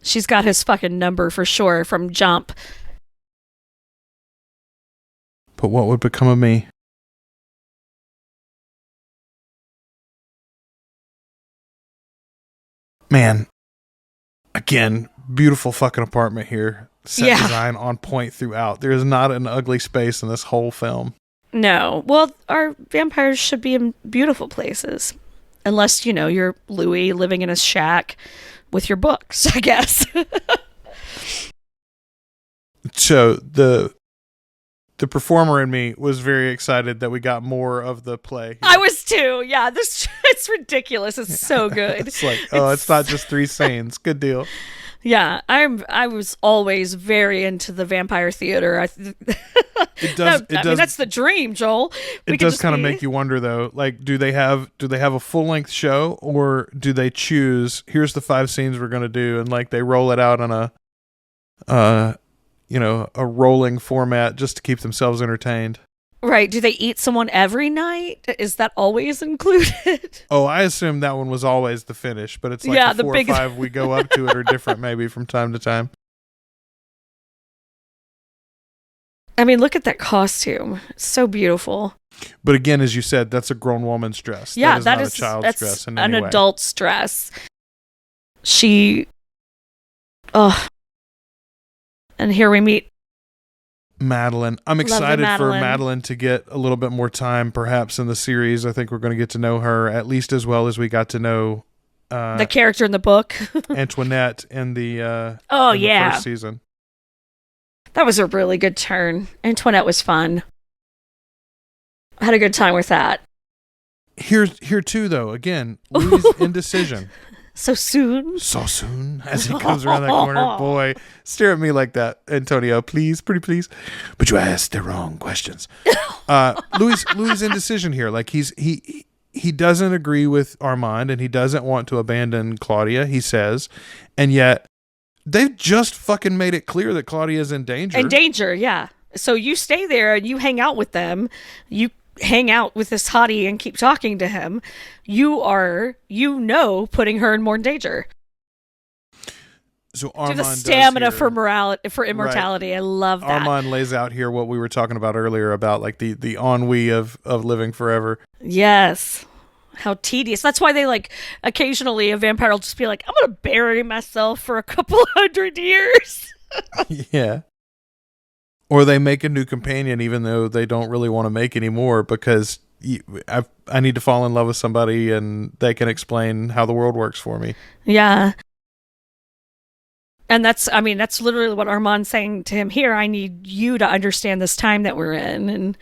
She's got his fucking number for sure from Jump. But what would become of me? Man, again, beautiful fucking apartment here. Set design on point throughout. There is not an ugly space in this whole film. No. Well, our vampires should be in beautiful places. Unless, you're Louis living in a shack with your books, I guess. So the performer in me was very excited that we got more of the play here. I was too. Yeah, it's ridiculous. It's so good. It's like, it's not just 3 scenes. Good deal. Yeah, I was always very into the vampire theater. It does. I mean, that's the dream, Joel. It does kind of make you wonder, though. Like, do they have a full length show, or do they choose? Here's the 5 scenes we're going to do, and like they roll it out on a rolling format just to keep themselves entertained. Right. Do they eat someone every night? Is that always included? Oh, I assume that one was always the finish, but it's like the 4 or 5 we go up to it are different maybe from time to time. I mean, look at that costume. It's so beautiful. But again, as you said, that's a grown woman's dress. Yeah, that is not a child's dress in any way. An adult's dress. And here we meet Madeline. I'm excited for Madeline to get a little bit more time, perhaps, in the series. I think we're going to get to know her at least as well as we got to know the character in the book, Antoinette, in the first season. That was a really good turn. Antoinette was fun. I had a good time with that. Here too, though. Again, Louis' indecision. So soon. So soon as he comes around that corner. Boy, stare at me like that, Antonio. Please, pretty please. But you asked the wrong questions. Louis' indecision here. Like he doesn't agree with Armand, and he doesn't want to abandon Claudia, he says. And yet they've just fucking made it clear that Claudia is in danger. In danger, yeah. So you stay there and you hang out with them. You hang out with this hottie and keep talking to him. You are, putting her in more danger. So Armand the stamina does here, for immortality. Right. I love that. Armand lays out here what we were talking about earlier about like the ennui of living forever. Yes. How tedious. That's why they like occasionally a vampire will just be like, I'm gonna bury myself for a couple 100 years. Yeah. Or they make a new companion even though they don't really want to make any more because I need to fall in love with somebody and they can explain how the world works for me. Yeah. And that's literally what Armand's saying to him here. I need you to understand this time that we're in. And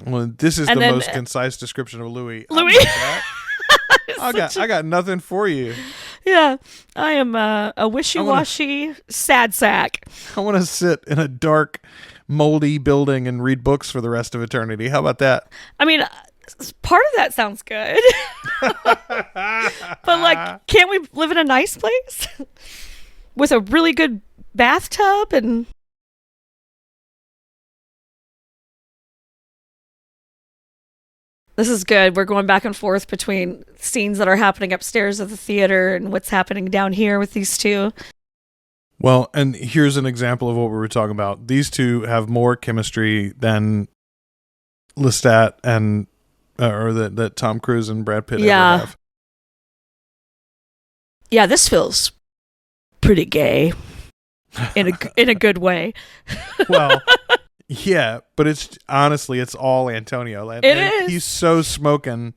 well, this is the most concise description of Louis. I got nothing for you. Yeah. I am a wishy-washy sad sack. I want to sit in a dark, moldy building and read books for the rest of eternity. How about that? I mean, part of that sounds good. But like, can't we live in a nice place? With a really good bathtub and... This is good. We're going back and forth between scenes that are happening upstairs at the theater and what's happening down here with these two. Well, and here's an example of what we were talking about. These two have more chemistry than Lestat and or that Tom Cruise and Brad Pitt ever have. Yeah, this feels pretty gay in a good way. Well, yeah, but it's honestly it's all Antonio. It is. He's so smoking.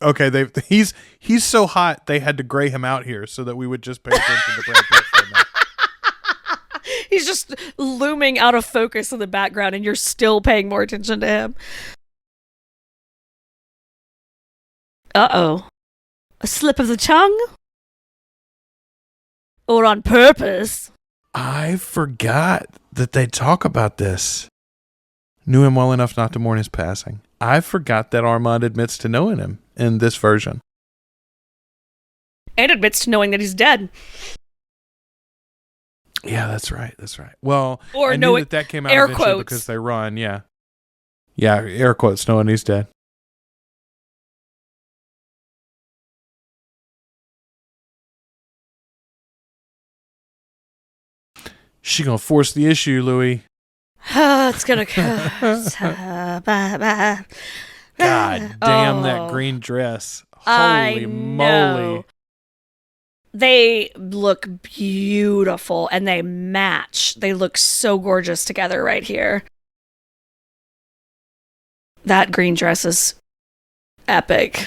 Okay, he's so hot they had to gray him out here so that we would just pay attention to Brad Pitt for a minute. He's just looming out of focus in the background and you're still paying more attention to him. Uh-oh. A slip of the tongue? Or on purpose? I forgot that they talk about this. Knew him well enough not to mourn his passing. I forgot that Armand admits to knowing him in this version. And admits to knowing that he's dead. Yeah, that's right. That's right. Well, or I knew that came out air eventually quotes. Because they run, yeah. Yeah, air quotes, knowing he's dead. She gonna force the issue, Louis. It's gonna... God damn that green dress. Holy moly. They look beautiful and they match. They look so gorgeous together right here. That green dress is epic.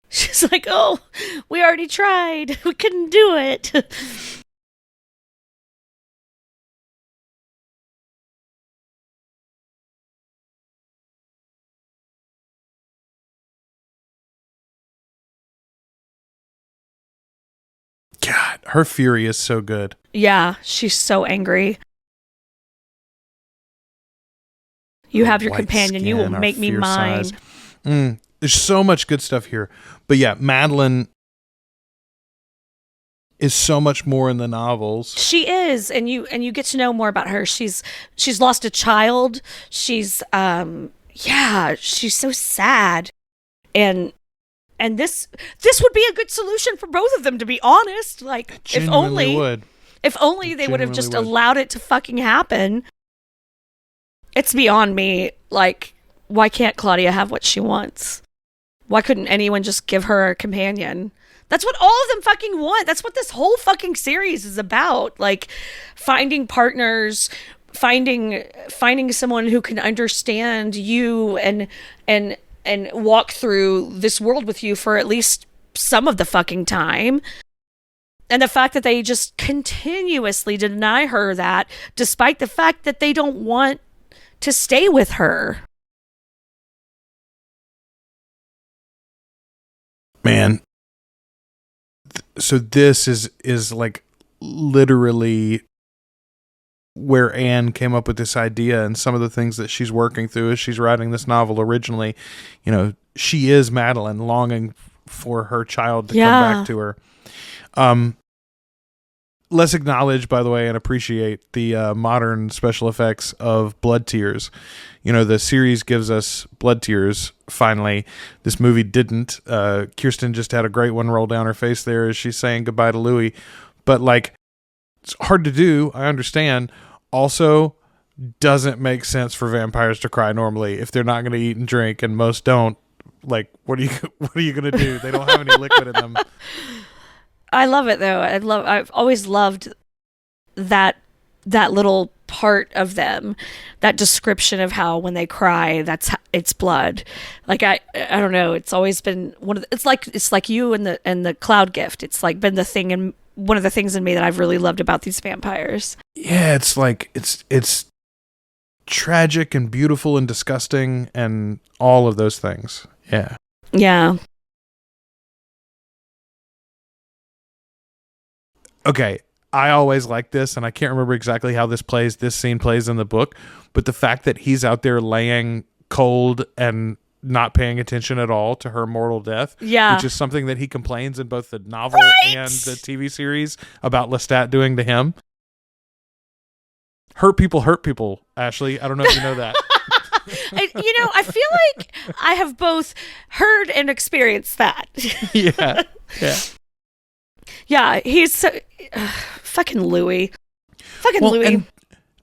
She's like, oh, we already tried. We couldn't do it. God, her fury is so good. Yeah, she's so angry. You have your companion. You will make me mine. There's so much good stuff here. But yeah, Madeline is so much more in the novels. She is, and you get to know more about her. She's lost a child. She's she's so sad. And this would be a good solution for both of them, to be honest. Like, if only they would have just allowed it to fucking happen. It's beyond me. Like, why can't Claudia have what she wants? Why couldn't anyone just give her a companion? That's what all of them fucking want. That's what this whole fucking series is about. Like, finding partners, finding someone who can understand you and walk through this world with you for at least some of the fucking time. And the fact that they just continuously deny her that, despite the fact that they don't want to stay with her. Man. So this is like literally where Anne came up with this idea, and some of the things that she's working through as she's writing this novel originally. You know, she is Madeline longing for her child to come back to her. Let's acknowledge, by the way, and appreciate the modern special effects of blood tears. You know, the series gives us blood tears, finally. This movie didn't. Kirsten just had a great one roll down her face there as she's saying goodbye to Louis. But, like, it's hard to do, I understand. Also, doesn't make sense for vampires to cry normally if they're not going to eat and drink, and most don't. Like, what are you going to do? They don't have any liquid in them. I love it though. I've always loved that little part of them, that description of how when they cry, it's blood. Like I don't know. It's always been it's like you and the cloud gift. It's like been the thing, and one of the things in me that I've really loved about these vampires. Yeah, it's like it's tragic and beautiful and disgusting and all of those things. Yeah. Yeah. Okay, I always like this, and I can't remember exactly how this scene plays in the book, but the fact that he's out there laying cold and not paying attention at all to her mortal death, which is something that he complains in both the novel and the TV series about Lestat doing to him. Hurt people, Ashley. I don't know if you know that. I feel like I have both heard and experienced that. Yeah. Yeah, he's so, fucking Louis. Louis. And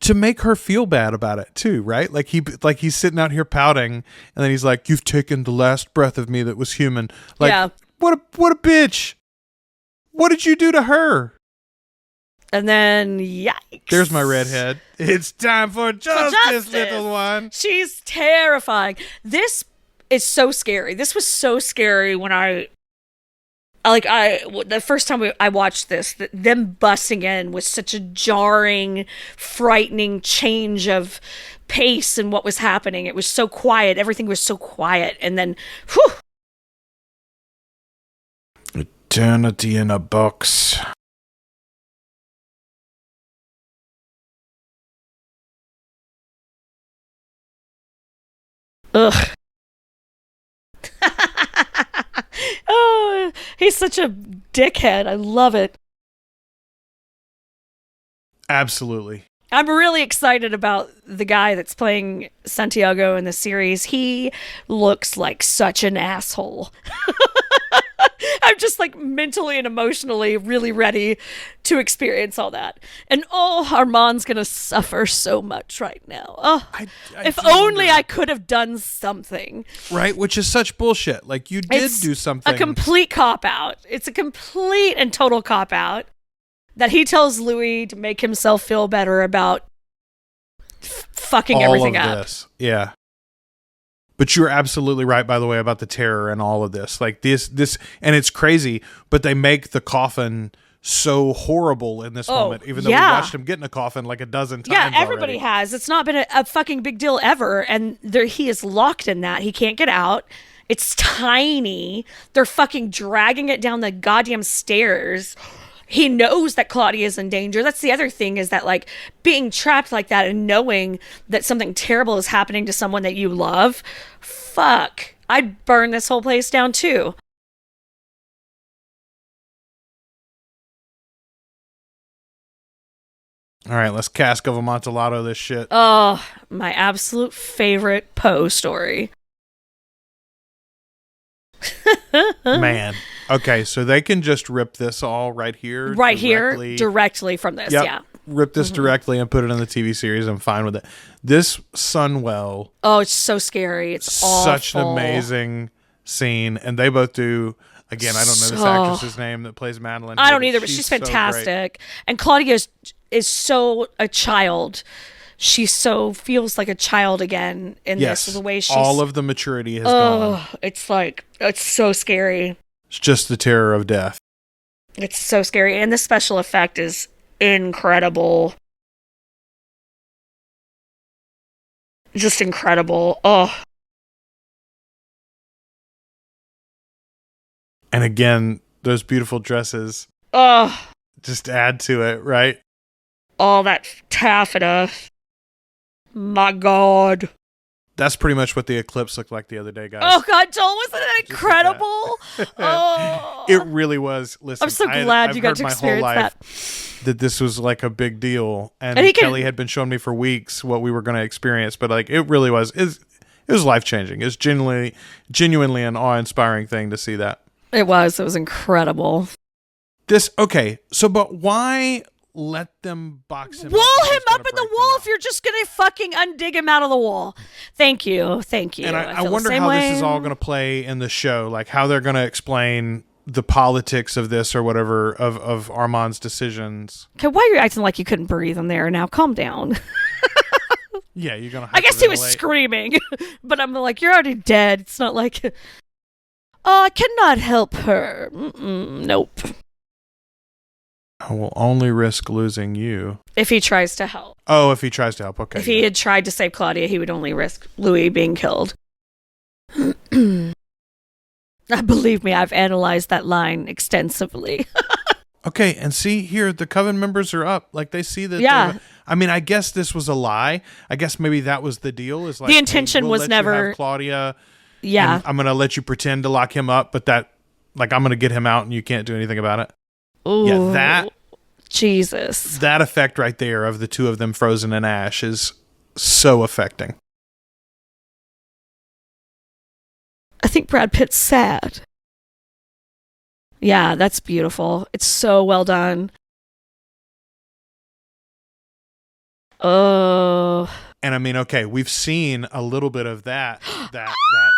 to make her feel bad about it too, right? Like he's sitting out here pouting, and then he's like, "You've taken the last breath of me that was human." Like, what a bitch! What did you do to her? And then, yikes! There's my redhead. It's time for justice, little one. She's terrifying. This is so scary. This was so scary when the first time I watched this, them busting in was such a jarring, frightening change of pace and what was happening. It was so quiet. Everything was so quiet. And then, whew. Eternity in a box. Ugh. Oh, he's such a dickhead. I love it. Absolutely. I'm really excited about the guy that's playing Santiago in the series. He looks like such an asshole. I'm just like mentally and emotionally really ready to experience all that. And Armand's gonna suffer so much right now. Oh, if only I could have done something. Right, which is such bullshit. Like, you did do something. A complete cop-out. It's a complete and total cop-out that he tells Louis to make himself feel better about fucking all everything of up. This. Yeah. But you're absolutely right, by the way, about the terror and all of this. Like this, and it's crazy, but they make the coffin so horrible in this moment, even though we watched him get in a coffin like a dozen times. Yeah, everybody has. It's not been a fucking big deal ever, and he is locked in that. He can't get out. It's tiny. They're fucking dragging it down the goddamn stairs. He knows that Claudia's in danger. That's the other thing, is that, like, being trapped like that and knowing that something terrible is happening to someone that you love, fuck. I'd burn this whole place down too. All right, let's cask of Amontillado this shit. Oh, my absolute favorite Poe story. Man. Okay, so they can just rip this all right here. Directly from this, yeah. Rip this directly and put it in the TV series. I'm fine with it. This Sunwell. Oh, it's so scary. It's awful. Such an amazing scene. And they both do, again, I don't know this actress's name that plays Madeline. I don't either, but she's fantastic. So, and Claudia is so a child. She so feels like a child again in this. The way she's... all of the maturity has gone. It's like, it's so scary. It's just the terror of death. It's so scary. And the special effect is incredible. Just incredible. Oh, And again, those beautiful dresses oh, just add to it, right? all that taffeta. My God. That's pretty much what the eclipse looked like the other day, guys. Oh God, Joel, wasn't that incredible? Oh, It really was. Listen, I'm so glad I've you got heard to my whole experience life that. that this was like a big deal, and And he can- Kelly had been showing me for weeks what we were going to experience, but like it really was. It was life changing. It's genuinely an awe inspiring thing to see that. It was incredible. But why let them box him? Wall up if him he's gonna up in the break them wall out? if you're just gonna fucking undig him out of the wall. Thank you. And I feel the wonder same how way. this is all going to play in the show, like how they're going to explain the politics of this or whatever of Armand's decisions. Okay, why are you acting like you couldn't breathe in there? Now, calm down. Yeah, you're going to. I guess he was screaming, but I'm like, you're already dead. It's not like, oh, I cannot help her. Nope. I will only risk losing you. If he tries to help. Oh, if he tries to help, okay. If he had tried to save Claudia, he would only risk Louis being killed. Believe me, I've analyzed that line extensively. Okay, and see here, the Coven members are up. Like they see that. Yeah. I mean, I guess this was a lie. I guess maybe that was the deal. Is like The intention we'll was let you never- have Claudia. Yeah. and I'm gonna let you pretend to lock him up, but that, like, I'm gonna get him out, and you can't do anything about it. Ooh, Yeah, that Jesus. that effect right there of the two of them frozen in ash is so affecting. I think Brad Pitt's sad. Yeah, that's beautiful. It's so well done. Oh. And I mean, okay, we've seen a little bit of that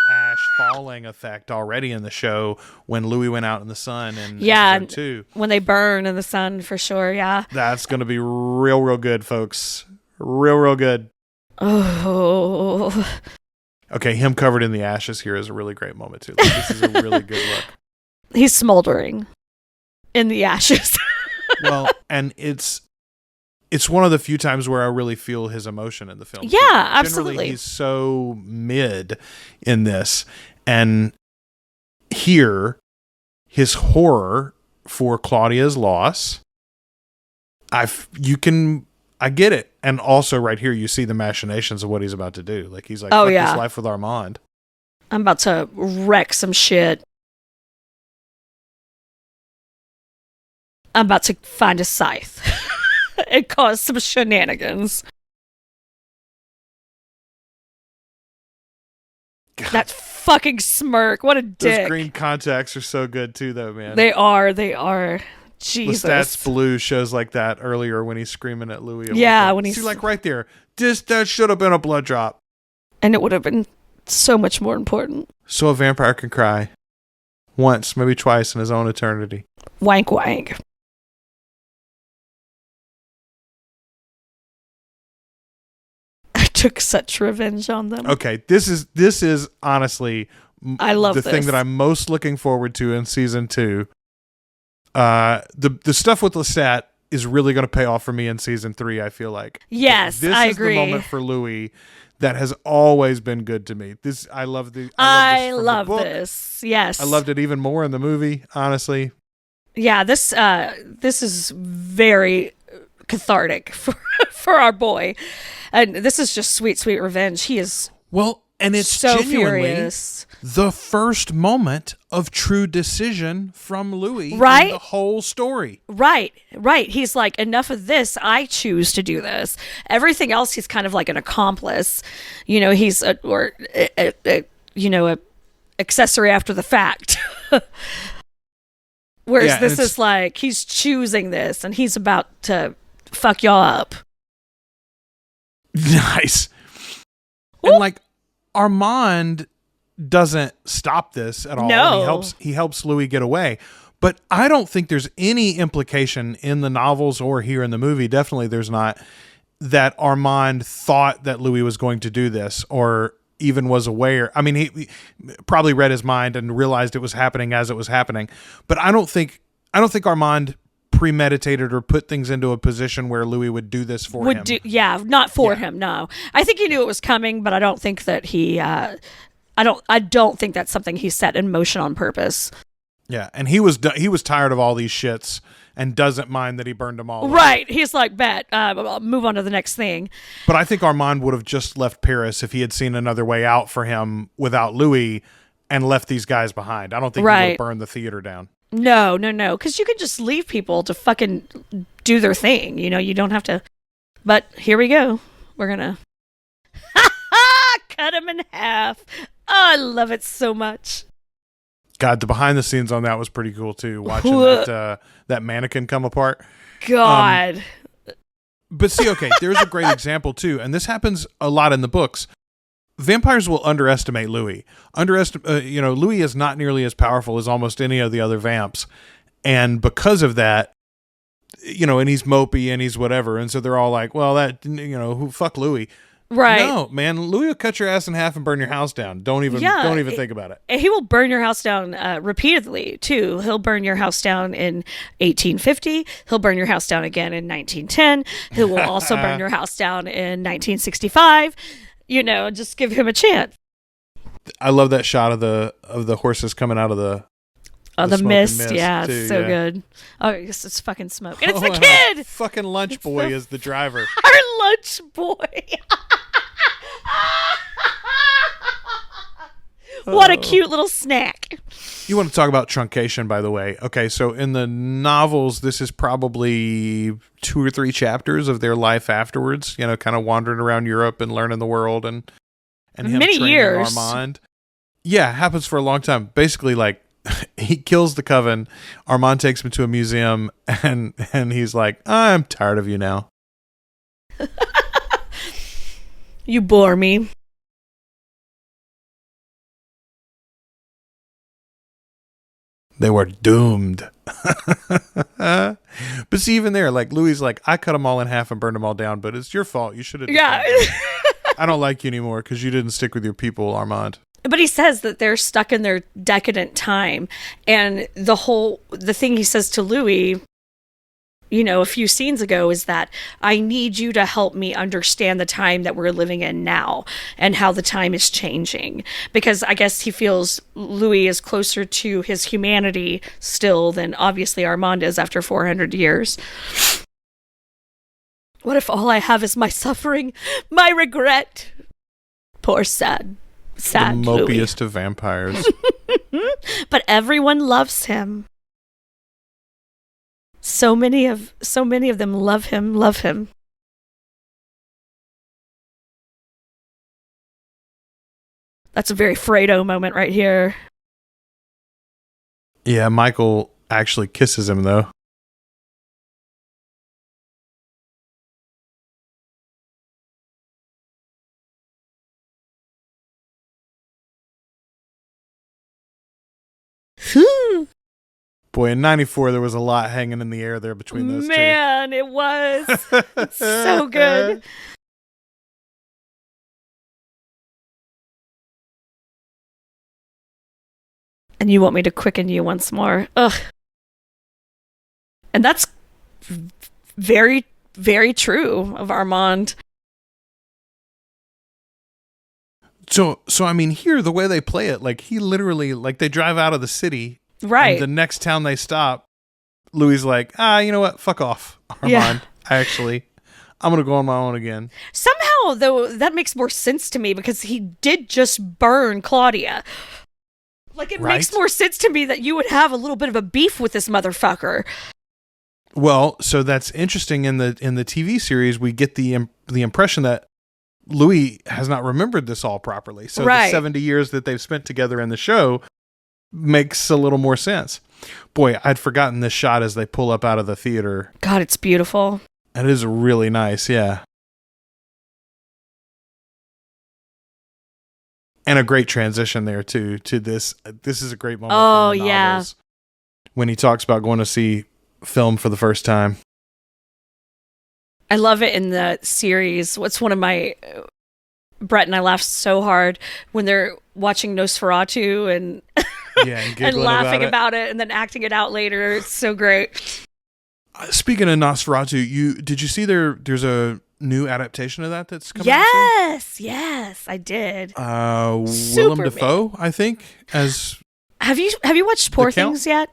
ash falling effect already in the show when Louis went out in the sun in episode 2. When they burn in the sun, for sure, yeah. That's going to be real good, folks. Real good. Oh. Okay, him covered in the ashes here is a really great moment, too. Like, this is a really good look. He's smoldering in the ashes. Well, and it's one of the few times where I really feel his emotion in the film. Yeah, too. absolutely. Generally, he's so mid in this. And here, his horror for Claudia's loss, I get it. And also right here, you see the machinations of what he's about to do. Like, he's like, Oh, fuck yeah. this life with Armand. I'm about to wreck some shit. I'm about to find a scythe and cause some shenanigans. God, That fucking smirk. What a those dick. green contacts are so good, too, though, man. They are. Jesus. Lestat's blue shows like that earlier when he's screaming at Louis. Yeah, when he's... See, like right there. That should have been a blood drop. And it would have been so much more important. So a vampire can cry. Once, maybe twice in his own eternity. Wank wank. I took such revenge on them. Okay, this is honestly I love the this. thing that I'm most looking forward to in season 2. The stuff with Lestat is really going to pay off for me in season 3, I feel like. Yes, This I is agree. the moment for Louis that has always been good to me. I love this I from the love book. this. Yes. I loved it even more in the movie, honestly. Yeah, this is very cathartic for our boy. And this is just sweet revenge. He is Well, and it's so genuinely furious. the first moment of true decision from Louis Right? in the whole story. Right. He's like, enough of this. I choose to do this. Everything else, he's kind of like an accomplice. You know, he's a accessory after the fact. Whereas Yeah, this is like, he's choosing this and he's about to fuck y'all up. Nice. And like Armand doesn't stop this at all. No. He helps Louis get away. But I don't think there's any implication in the novels or here in the movie, definitely there's not, that Armand thought that Louis was going to do this or even was aware. I mean, he probably read his mind and realized it was happening as it was happening. But I don't think Armand premeditated or put things into a position where Louis would do this for him. Not for him. No, I think he knew it was coming, but I don't think that he. I don't think that's something he set in motion on purpose. Yeah, and he was tired of all these shits and doesn't mind that he burned them all. Right, he's like, bet, I'll move on to the next thing. But I think Armand would have just left Paris if he had seen another way out for him without Louis and left these guys behind. I don't think he would have burned the theater down. No, because you can just leave people to fucking do their thing. You don't have to. But here we go. We're gonna cut him in half. Oh, I love it so much. God, the behind the scenes on that was pretty cool too. Watching that mannequin come apart. God. But see, okay, there's a great example too, and this happens a lot in the books. Vampires will underestimate Louis. Louis is not nearly as powerful as almost any of the other vamps, and because of that, and he's mopey and he's whatever, and so they're all like, "Well, who fuck Louis." Right. No, man, Louis will cut your ass in half and burn your house down. Don't even think about it. He will burn your house down repeatedly, too. He'll burn your house down in 1850. He'll burn your house down again in 1910. He will also burn your house down in 1965. Just give him a chance. I love that shot of the horses coming out of the mist. Yeah, too, so good. Oh, it's fucking smoke. And it's the kid! Fucking lunch boy is the driver. Our lunch boy. What a cute little snack. You want to talk about truncation, by the way. Okay, so in the novels, this is probably 2 or 3 chapters of their life afterwards, kind of wandering around Europe and learning the world and him many training years. Armand. Yeah, it happens for a long time. Basically, like, he kills the coven. Armand takes him to a museum, and he's like, I'm tired of you now. You bore me. They were doomed. But see, even there, like, Louis like, I cut them all in half and burned them all down, but it's your fault. You should have. Yeah. I don't like you anymore because you didn't stick with your people, Armand. But he says that they're stuck in their decadent time. And the thing he says to Louis, a few scenes ago is that I need you to help me understand the time that we're living in now and how the time is changing. Because I guess he feels Louis is closer to his humanity still than obviously Armand is after 400 years. What if all I have is my suffering, my regret? Poor sad the mopiest Louis. Of vampires. But everyone loves him. So many of them love him. That's a very Fredo moment right here. Yeah, Michael actually kisses him though. Boy, in 94, there was a lot hanging in the air there between those two. Man, it was. It's so good. And you want me to quicken you once more. Ugh. And that's very, very true of Armand. So I mean, here, the way they play it, like, he literally, like, they drive out of the city. Right. And the next town they stop, Louis like, you know what? Fuck off, Armand. Yeah. I'm going to go on my own again. Somehow, though, that makes more sense to me because he did just burn Claudia. Like, it makes more sense to me that you would have a little bit of a beef with this motherfucker. Well, so that's interesting. In the TV series, we get the impression that Louis has not remembered this all properly. So the 70 years that they've spent together in the show makes a little more sense. Boy, I'd forgotten this shot as they pull up out of the theater. God, it's beautiful. It is really nice, yeah. And a great transition there too to this. This is a great moment. Oh, from the yeah. novels, when he talks about going to see film for the first time. I love it in the series. What's one of my... Brett and I laughed so hard when they're watching Nosferatu and and laughing about it and then acting it out later. It's so great. Speaking of Nosferatu, did you see there's a new adaptation of that's coming out Yes, I did. soon? Super Willem Dafoe, I think, as Have you watched Poor Things yet?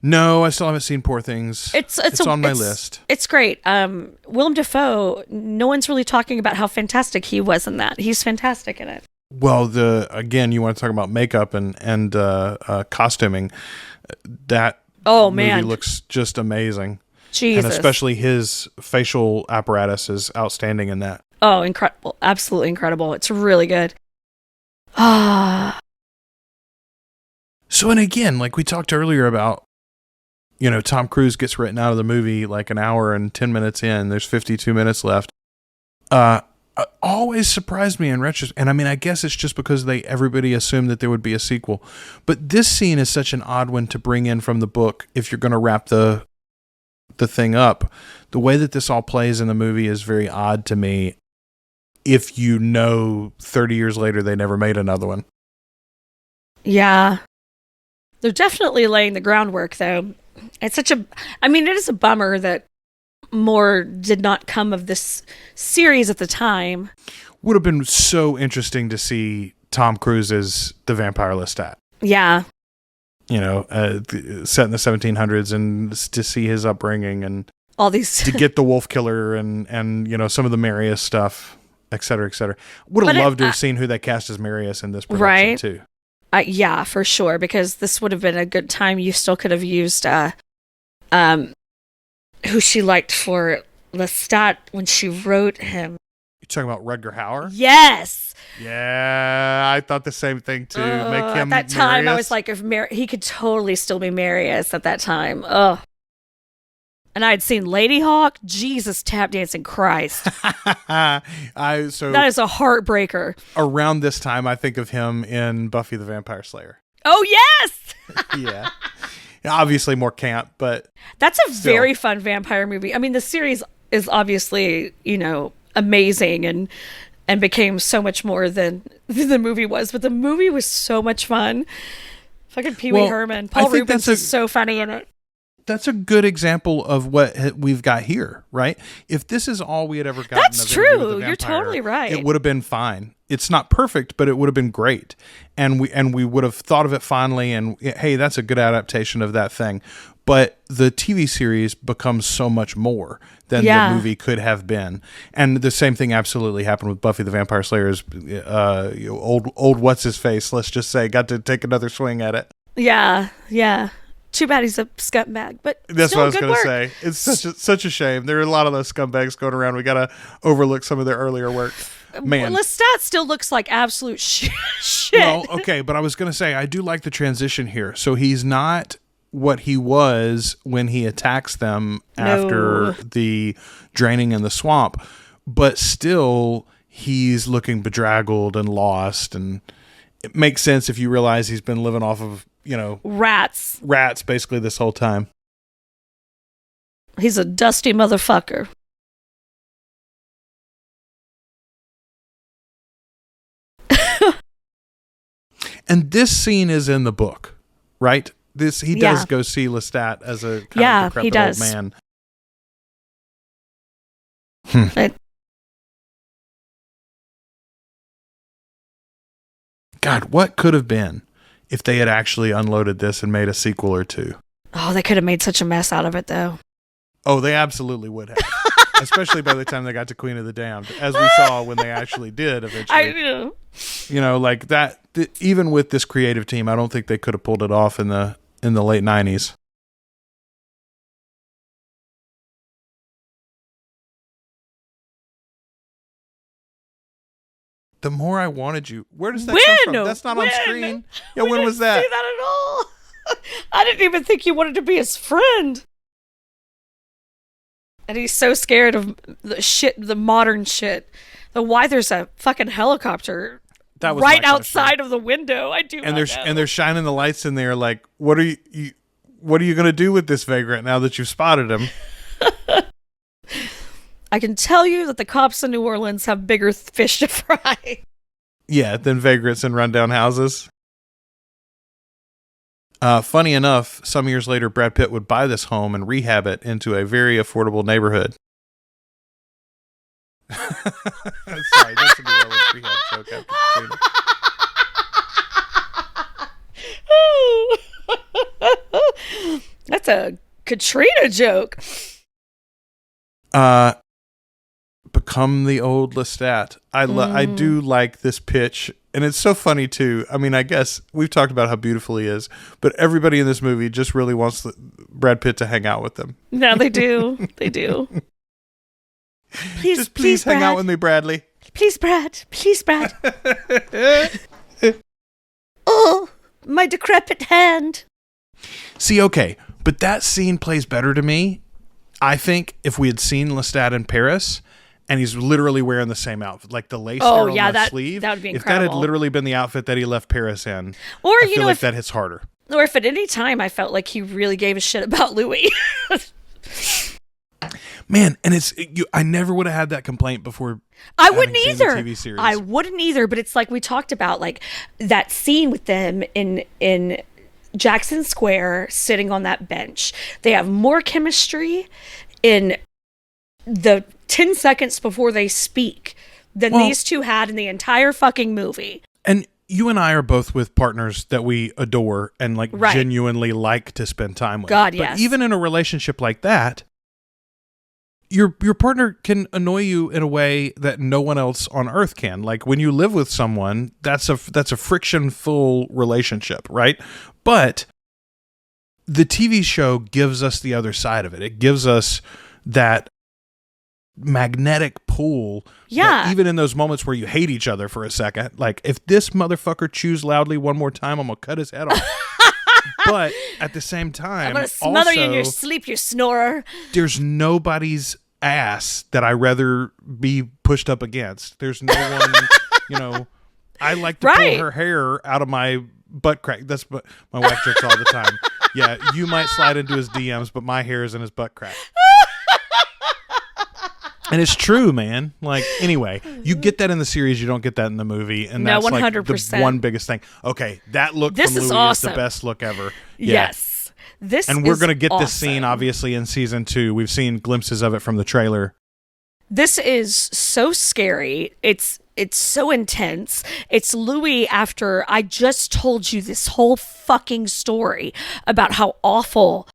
No, I still haven't seen Poor Things. It's on my list. It's great. Willem Dafoe, no one's really talking about how fantastic he was in that. He's fantastic in it. Well, again, you want to talk about makeup and costuming. That movie looks just amazing. Jesus. And especially his facial apparatus is outstanding in that. Oh, incredible. Absolutely incredible. It's really good. Ah. So, and again, like we talked earlier about, Tom Cruise gets written out of the movie like an hour and 10 minutes in. There's 52 minutes left. Always surprised me in retrospect. And I mean, I guess it's just because everybody assumed that there would be a sequel. But this scene is such an odd one to bring in from the book if you're going to wrap the thing up. The way that this all plays in the movie is very odd to me if 30 years later they never made another one. Yeah. They're definitely laying the groundwork, though. It is a bummer that more did not come of this series at the time. Would have been so interesting to see Tom Cruise as the vampire Lestat. Yeah. Set in the 1700s and to see his upbringing and all these to get the wolf killer and some of the Marius stuff, et cetera, et cetera. Would have loved to have seen who they cast as Marius in this production too. Yeah, for sure, because this would have been a good time. You still could have used who she liked for Lestat when she wrote him. You're talking about Rutger Hauer? Yes. Yeah, I thought the same thing too. Make him at that time, Marius. I was like, he could totally still be Marius at that time. Ugh. And I had seen Lady Hawk. Jesus, tap dancing Christ. That is a heartbreaker. Around this time, I think of him in Buffy the Vampire Slayer. Oh, yes! Yeah. Obviously more camp, but that's a very fun vampire movie. I mean, the series is obviously, amazing and became so much more than the movie was, but the movie was so much fun. Fucking Pee Wee Herman. Paul Rubens is so funny in it. That's a good example of what we've got here, right? If this is all we had ever gotten, that's true. You're totally right. It would have been fine. It's not perfect, but it would have been great, and we would have thought of it fondly. And hey, that's a good adaptation of that thing. But the TV series becomes so much more than the movie could have been, and the same thing absolutely happened with Buffy the Vampire Slayer's old what's his face. Let's just say got to take another swing at it. Yeah. Too bad he's a scumbag, but that's still what I was going to say. It's such a shame. There are a lot of those scumbags going around. We got to overlook some of their earlier work. Man, Lestat still looks like absolute shit. Well, okay, but I was going to say I do like the transition here. So he's not what he was when he attacks them after the draining in the swamp, but still he's looking bedraggled and lost, and it makes sense if you realize he's been living off of rats basically this whole time. He's a dusty motherfucker. And this scene is in the book, right? He does go see Lestat as a kind of decrepit old man. God, what could have been if they had actually unloaded this and made a sequel or two? Oh, they could have made such a mess out of it, though. Oh, they absolutely would have. Especially by the time they got to Queen of the Damned, as we saw when they actually did eventually. I know. Like that. Even with this creative team, I don't think they could have pulled it off in the late 90s. The More I Wanted You. Where does that come from? That's not on screen. Yeah, when was that? I didn't see that at all. I didn't even think you wanted to be his friend. And he's so scared of the modern shit. Why there's a fucking helicopter that was right outside of the window. I do. And they're shining the lights in there. Like, what are you going to do with this vagrant now that you've spotted him? I can tell you that the cops in New Orleans have bigger fish to fry. Yeah, than vagrants in rundown houses. Funny enough, some years later, Brad Pitt would buy this home and rehab it into a very affordable neighborhood. Sorry, that's a New Orleans rehab joke after Katrina. That's a Katrina joke. Become the old Lestat. I do like this pitch, and it's so funny too. I mean, I guess we've talked about how beautiful he is, but everybody in this movie just really wants Brad Pitt to hang out with them. No, they do. They do. Please hang out with me, Bradley. Please, Brad. Please, Brad. Oh, my decrepit hand. See, okay, but that scene plays better to me. I think if we had seen Lestat in Paris, and he's literally wearing the same outfit, like the lace there on the sleeve. That would be incredible. If that had literally been the outfit that he left Paris in, or I feel like that hits harder. Or if at any time I felt like he really gave a shit about Louis. Man, and I never would have had that complaint before. I wouldn't either. TV series. I wouldn't either. But it's like we talked about, like that scene with them in Jackson Square sitting on that bench. They have more chemistry in the 10 seconds before they speak than these two had in the entire fucking movie. And you and I are both with partners that we adore and genuinely like to spend time with. God, but yes. Even in a relationship like that, your partner can annoy you in a way that no one else on earth can. Like when you live with someone, that's a friction-full relationship, right? But the TV show gives us the other side of it. It gives us that magnetic pull. Yeah. Even in those moments where you hate each other for a second, like if this motherfucker chews loudly one more time, I'm gonna cut his head off. But at the same time, I'm gonna smother you in your sleep, you snorer. There's nobody's ass that I rather be pushed up against. There's no one, I like to pull her hair out of my butt crack. That's what my wife jokes all the time. Yeah, you might slide into his DMs, but my hair is in his butt crack. And it's true, man. Like, anyway, you get that in the series, you don't get that in the movie, and that's 100%. Like the one biggest thing. Okay, that look from Louis awesome. is the best look ever. Yeah. Yes, and we're gonna get this scene obviously in season 2. We've seen glimpses of it from the trailer. This is so scary. It's so intense. It's Louis after I just told you this whole fucking story about how awful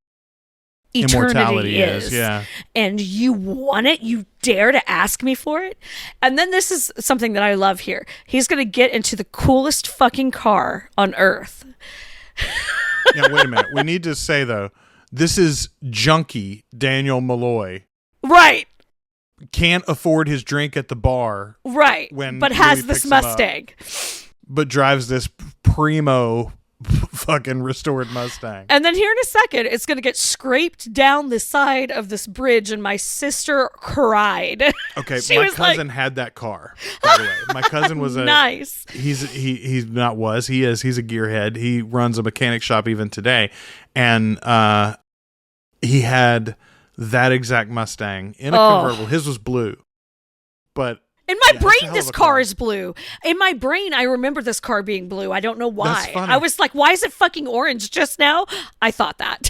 eternity is. Yeah. And you want it, you dare to ask me for it. And then this is something that I love here. He's going to get into the coolest fucking car on earth. Now, wait a minute. We need to say, though, this is junkie Daniel Malloy. Right. Can't afford his drink at the bar. Right. But has this Mustang. But drives this primo fucking restored Mustang. And then here in a second, it's going to get scraped down the side of this bridge, and my sister cried. Okay, my cousin had that car, by the way. My cousin was nice. He's a gearhead. He runs a mechanic shop even today. And he had that exact Mustang in a convertible. His was blue. But in my brain, this car is blue. In my brain, I remember this car being blue. I don't know why. That's funny. I was like, why is it fucking orange just now? I thought that.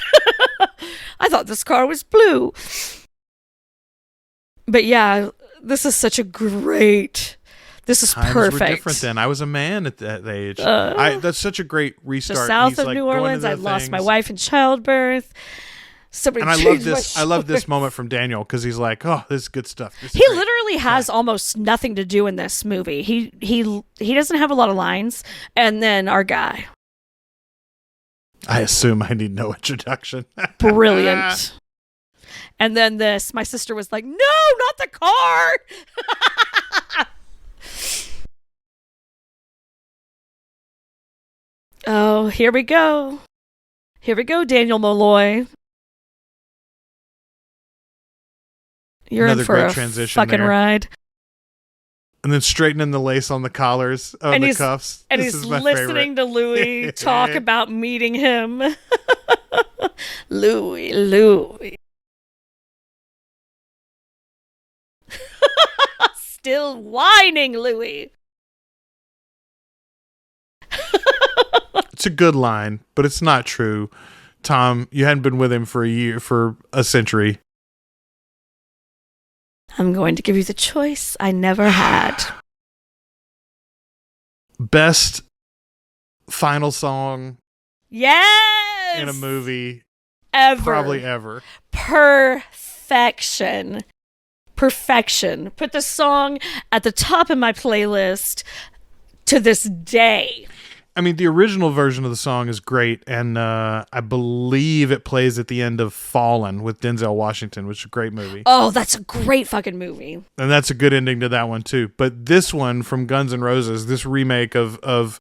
I thought this car was blue. But yeah, this is such a great... This is Times perfect. Were different then. I was a man at that age. That's such a great restart. The south of New Orleans, I lost my wife in childbirth. And I love this moment from Daniel because he's like, "Oh, this is good stuff." He literally has almost nothing to do in this movie. He doesn't have a lot of lines. And then our guy, I assume I need no introduction. Brilliant. And then my sister was like, "No, not the car." Oh, here we go. Here we go, Daniel Malloy. You're Another in for great a transition fucking there. ride. And then straightening the lace on the collars of the cuffs. And this he's is my listening favorite. to Louis talk about meeting him. Louis. Still whining, Louis. It's a good line, but it's not true. Tom, you hadn't been with him for a century. I'm going to give you the choice I never had. Best final song Yes! in a movie Ever. probably ever. Perfection. Put the song at the top of my playlist to this day. I mean, the original version of the song is great, and I believe it plays at the end of Fallen with Denzel Washington, which is a great movie. Oh, that's a great fucking movie. And that's a good ending to that one, too. But this one from Guns N' Roses, this remake of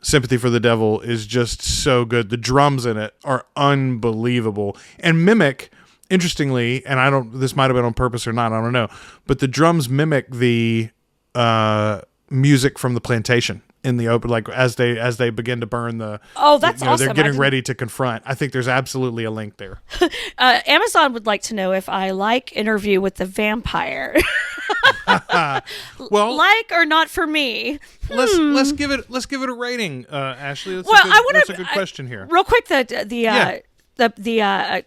Sympathy for the Devil is just so good. The drums in it are unbelievable. And mimic, interestingly, and this might have been on purpose or not, I don't know, but the drums mimic the music from The Plantation in the open, like as they begin to burn the. Oh, that's awesome. They're getting ready to confront. I think there's absolutely a link there. Amazon would like to know if I like Interview with the Vampire. Well, like or not for me. Let's give it a rating, Ashley. That's a good question here. Real quick, the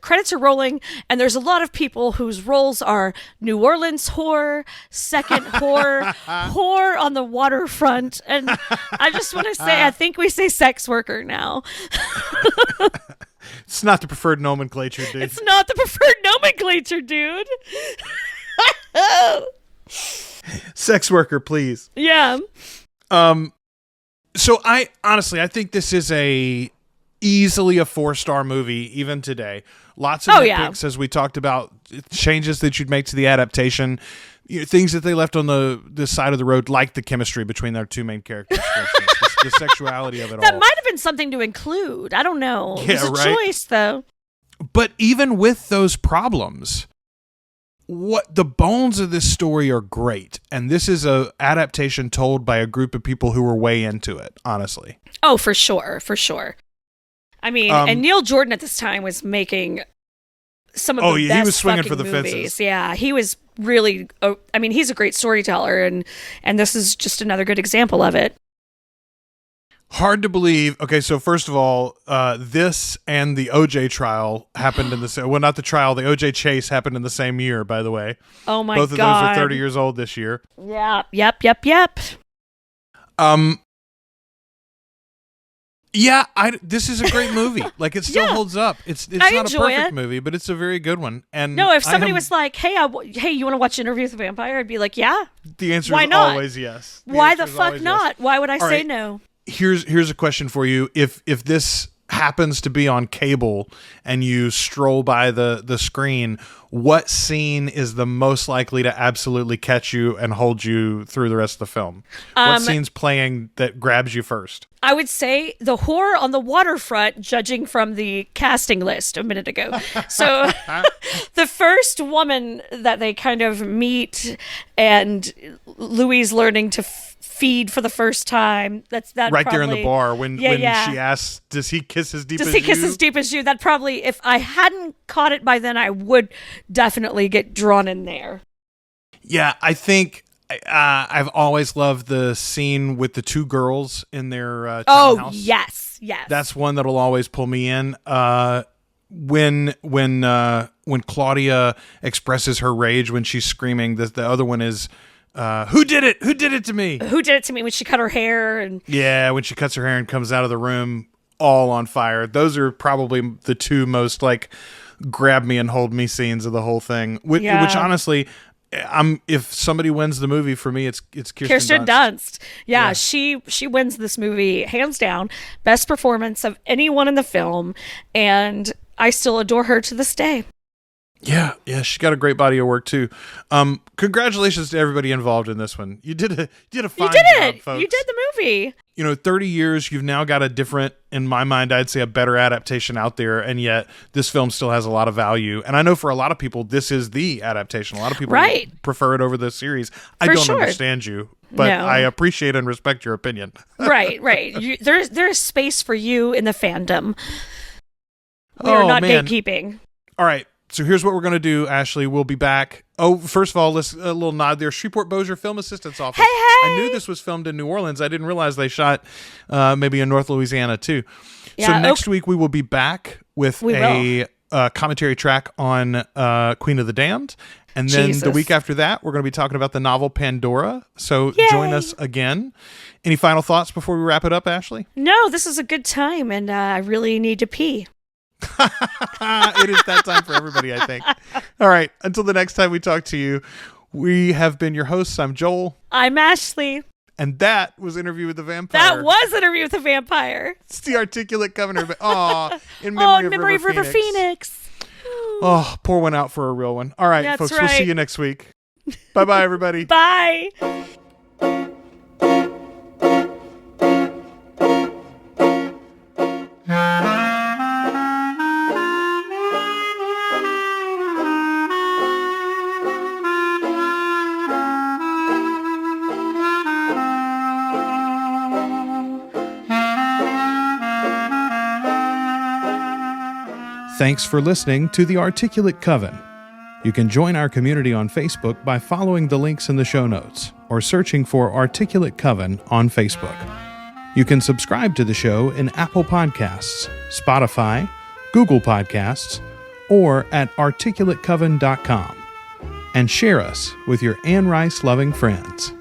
credits are rolling, and there's a lot of people whose roles are New Orleans whore, second whore, whore on the waterfront, and I just want to say, I think we say sex worker now. It's not the preferred nomenclature, dude. It's not the preferred nomenclature, dude. Sex worker, please. Yeah. So I think this is easily a 4-star movie even today. Lots of nitpicks, as we talked about, changes that you'd make to the adaptation, things that they left on the side of the road, like the chemistry between their two main characters, for instance, the sexuality of it all. That might have been something to include. I don't know. Yeah, it was a choice, though. But even with those problems, what the bones of this story are great, and this is a adaptation told by a group of people who were way into it, honestly. Oh, for sure. I mean, and Neil Jordan at this time was making some of the best he was swinging for the movies. fences. Yeah, he was really. I mean, he's a great storyteller, and this is just another good example of it. Hard to believe. Okay, so first of all, this and the OJ trial happened in the same. Well, not the trial. The OJ chase happened in the same year, by the way. Oh my god! Both of those are 30 years old this year. Yeah. Yep. Yeah, this is a great movie. Like, it still holds up. It's not a perfect movie, but it's a very good one. And no, if somebody was like, "Hey, you want to watch Interview with the Vampire?" I'd be like, "Yeah." The answer Why is not? always yes. Why the fuck not? Yes. Why would I say right. no? Here's a question for you. If this happens to be on cable and you stroll by the screen, what scene is the most likely to absolutely catch you and hold you through the rest of the film? What scene's playing that grabs you first? I would say the whore on the waterfront, judging from the casting list a minute ago. So the first woman that they kind of meet and Louis learning to feed for the first time. That right probably, there in the bar when she asks, "Does he kiss as deep as you?" Does he kiss as deep as you? That probably, if I hadn't caught it by then, I would definitely get drawn in there. Yeah, I think I've always loved the scene with the two girls in their townhouse. Oh yes. That's one that'll always pull me in. When Claudia expresses her rage when she's screaming, the other one is. Who did it? Who did it to me? Who did it to me when she cut her hair? And yeah, when she cuts her hair and comes out of the room all on fire. Those are probably the two most like grab me and hold me scenes of the whole thing. Which honestly, if somebody wins the movie for me, it's Kirsten Dunst. Yeah, she wins this movie hands down. Best performance of anyone in the film, and I still adore her to this day. Yeah, she got a great body of work too. Congratulations to everybody involved in this one. You did a fine job, folks. You did the movie. 30 years, you've now got a different, in my mind, I'd say a better adaptation out there, and yet this film still has a lot of value. And I know for a lot of people, this is the adaptation. A lot of people prefer it over the series. I don't understand you, but I appreciate and respect your opinion. Right. There's space for you in the fandom. We are not gatekeeping. All right. So here's what we're going to do, Ashley. We'll be back. Oh, first of all, let's a little nod there. Shreveport Bossier Film Assistance Office. Hey! I knew this was filmed in New Orleans. I didn't realize they shot maybe in North Louisiana too. Yeah, so next week we will be back with We a commentary track on Queen of the Damned. And then the Jesus. week after that, we're going to be talking about the novel Pandora. So join us again. Any final thoughts before we wrap it up, Ashley? No, this is a good time, and I really need to pee. It is that time for everybody, I think. All right. Until the next time we talk to you, we have been your hosts. I'm Joel. I'm Ashley. And that was Interview with the Vampire. That was Interview with a Vampire. It's the Articulate Covenant. Aw, in In memory of River Phoenix. Phoenix. Oh, pour one out for a real one. All right, That's folks. right. We'll see you next week. Bye-bye, everybody. Bye. Thanks for listening to The Articulate Coven. You can join our community on Facebook by following the links in the show notes or searching for Articulate Coven on Facebook. You can subscribe to the show in Apple Podcasts, Spotify, Google Podcasts, or at articulatecoven.com. And share us with your Anne Rice loving friends.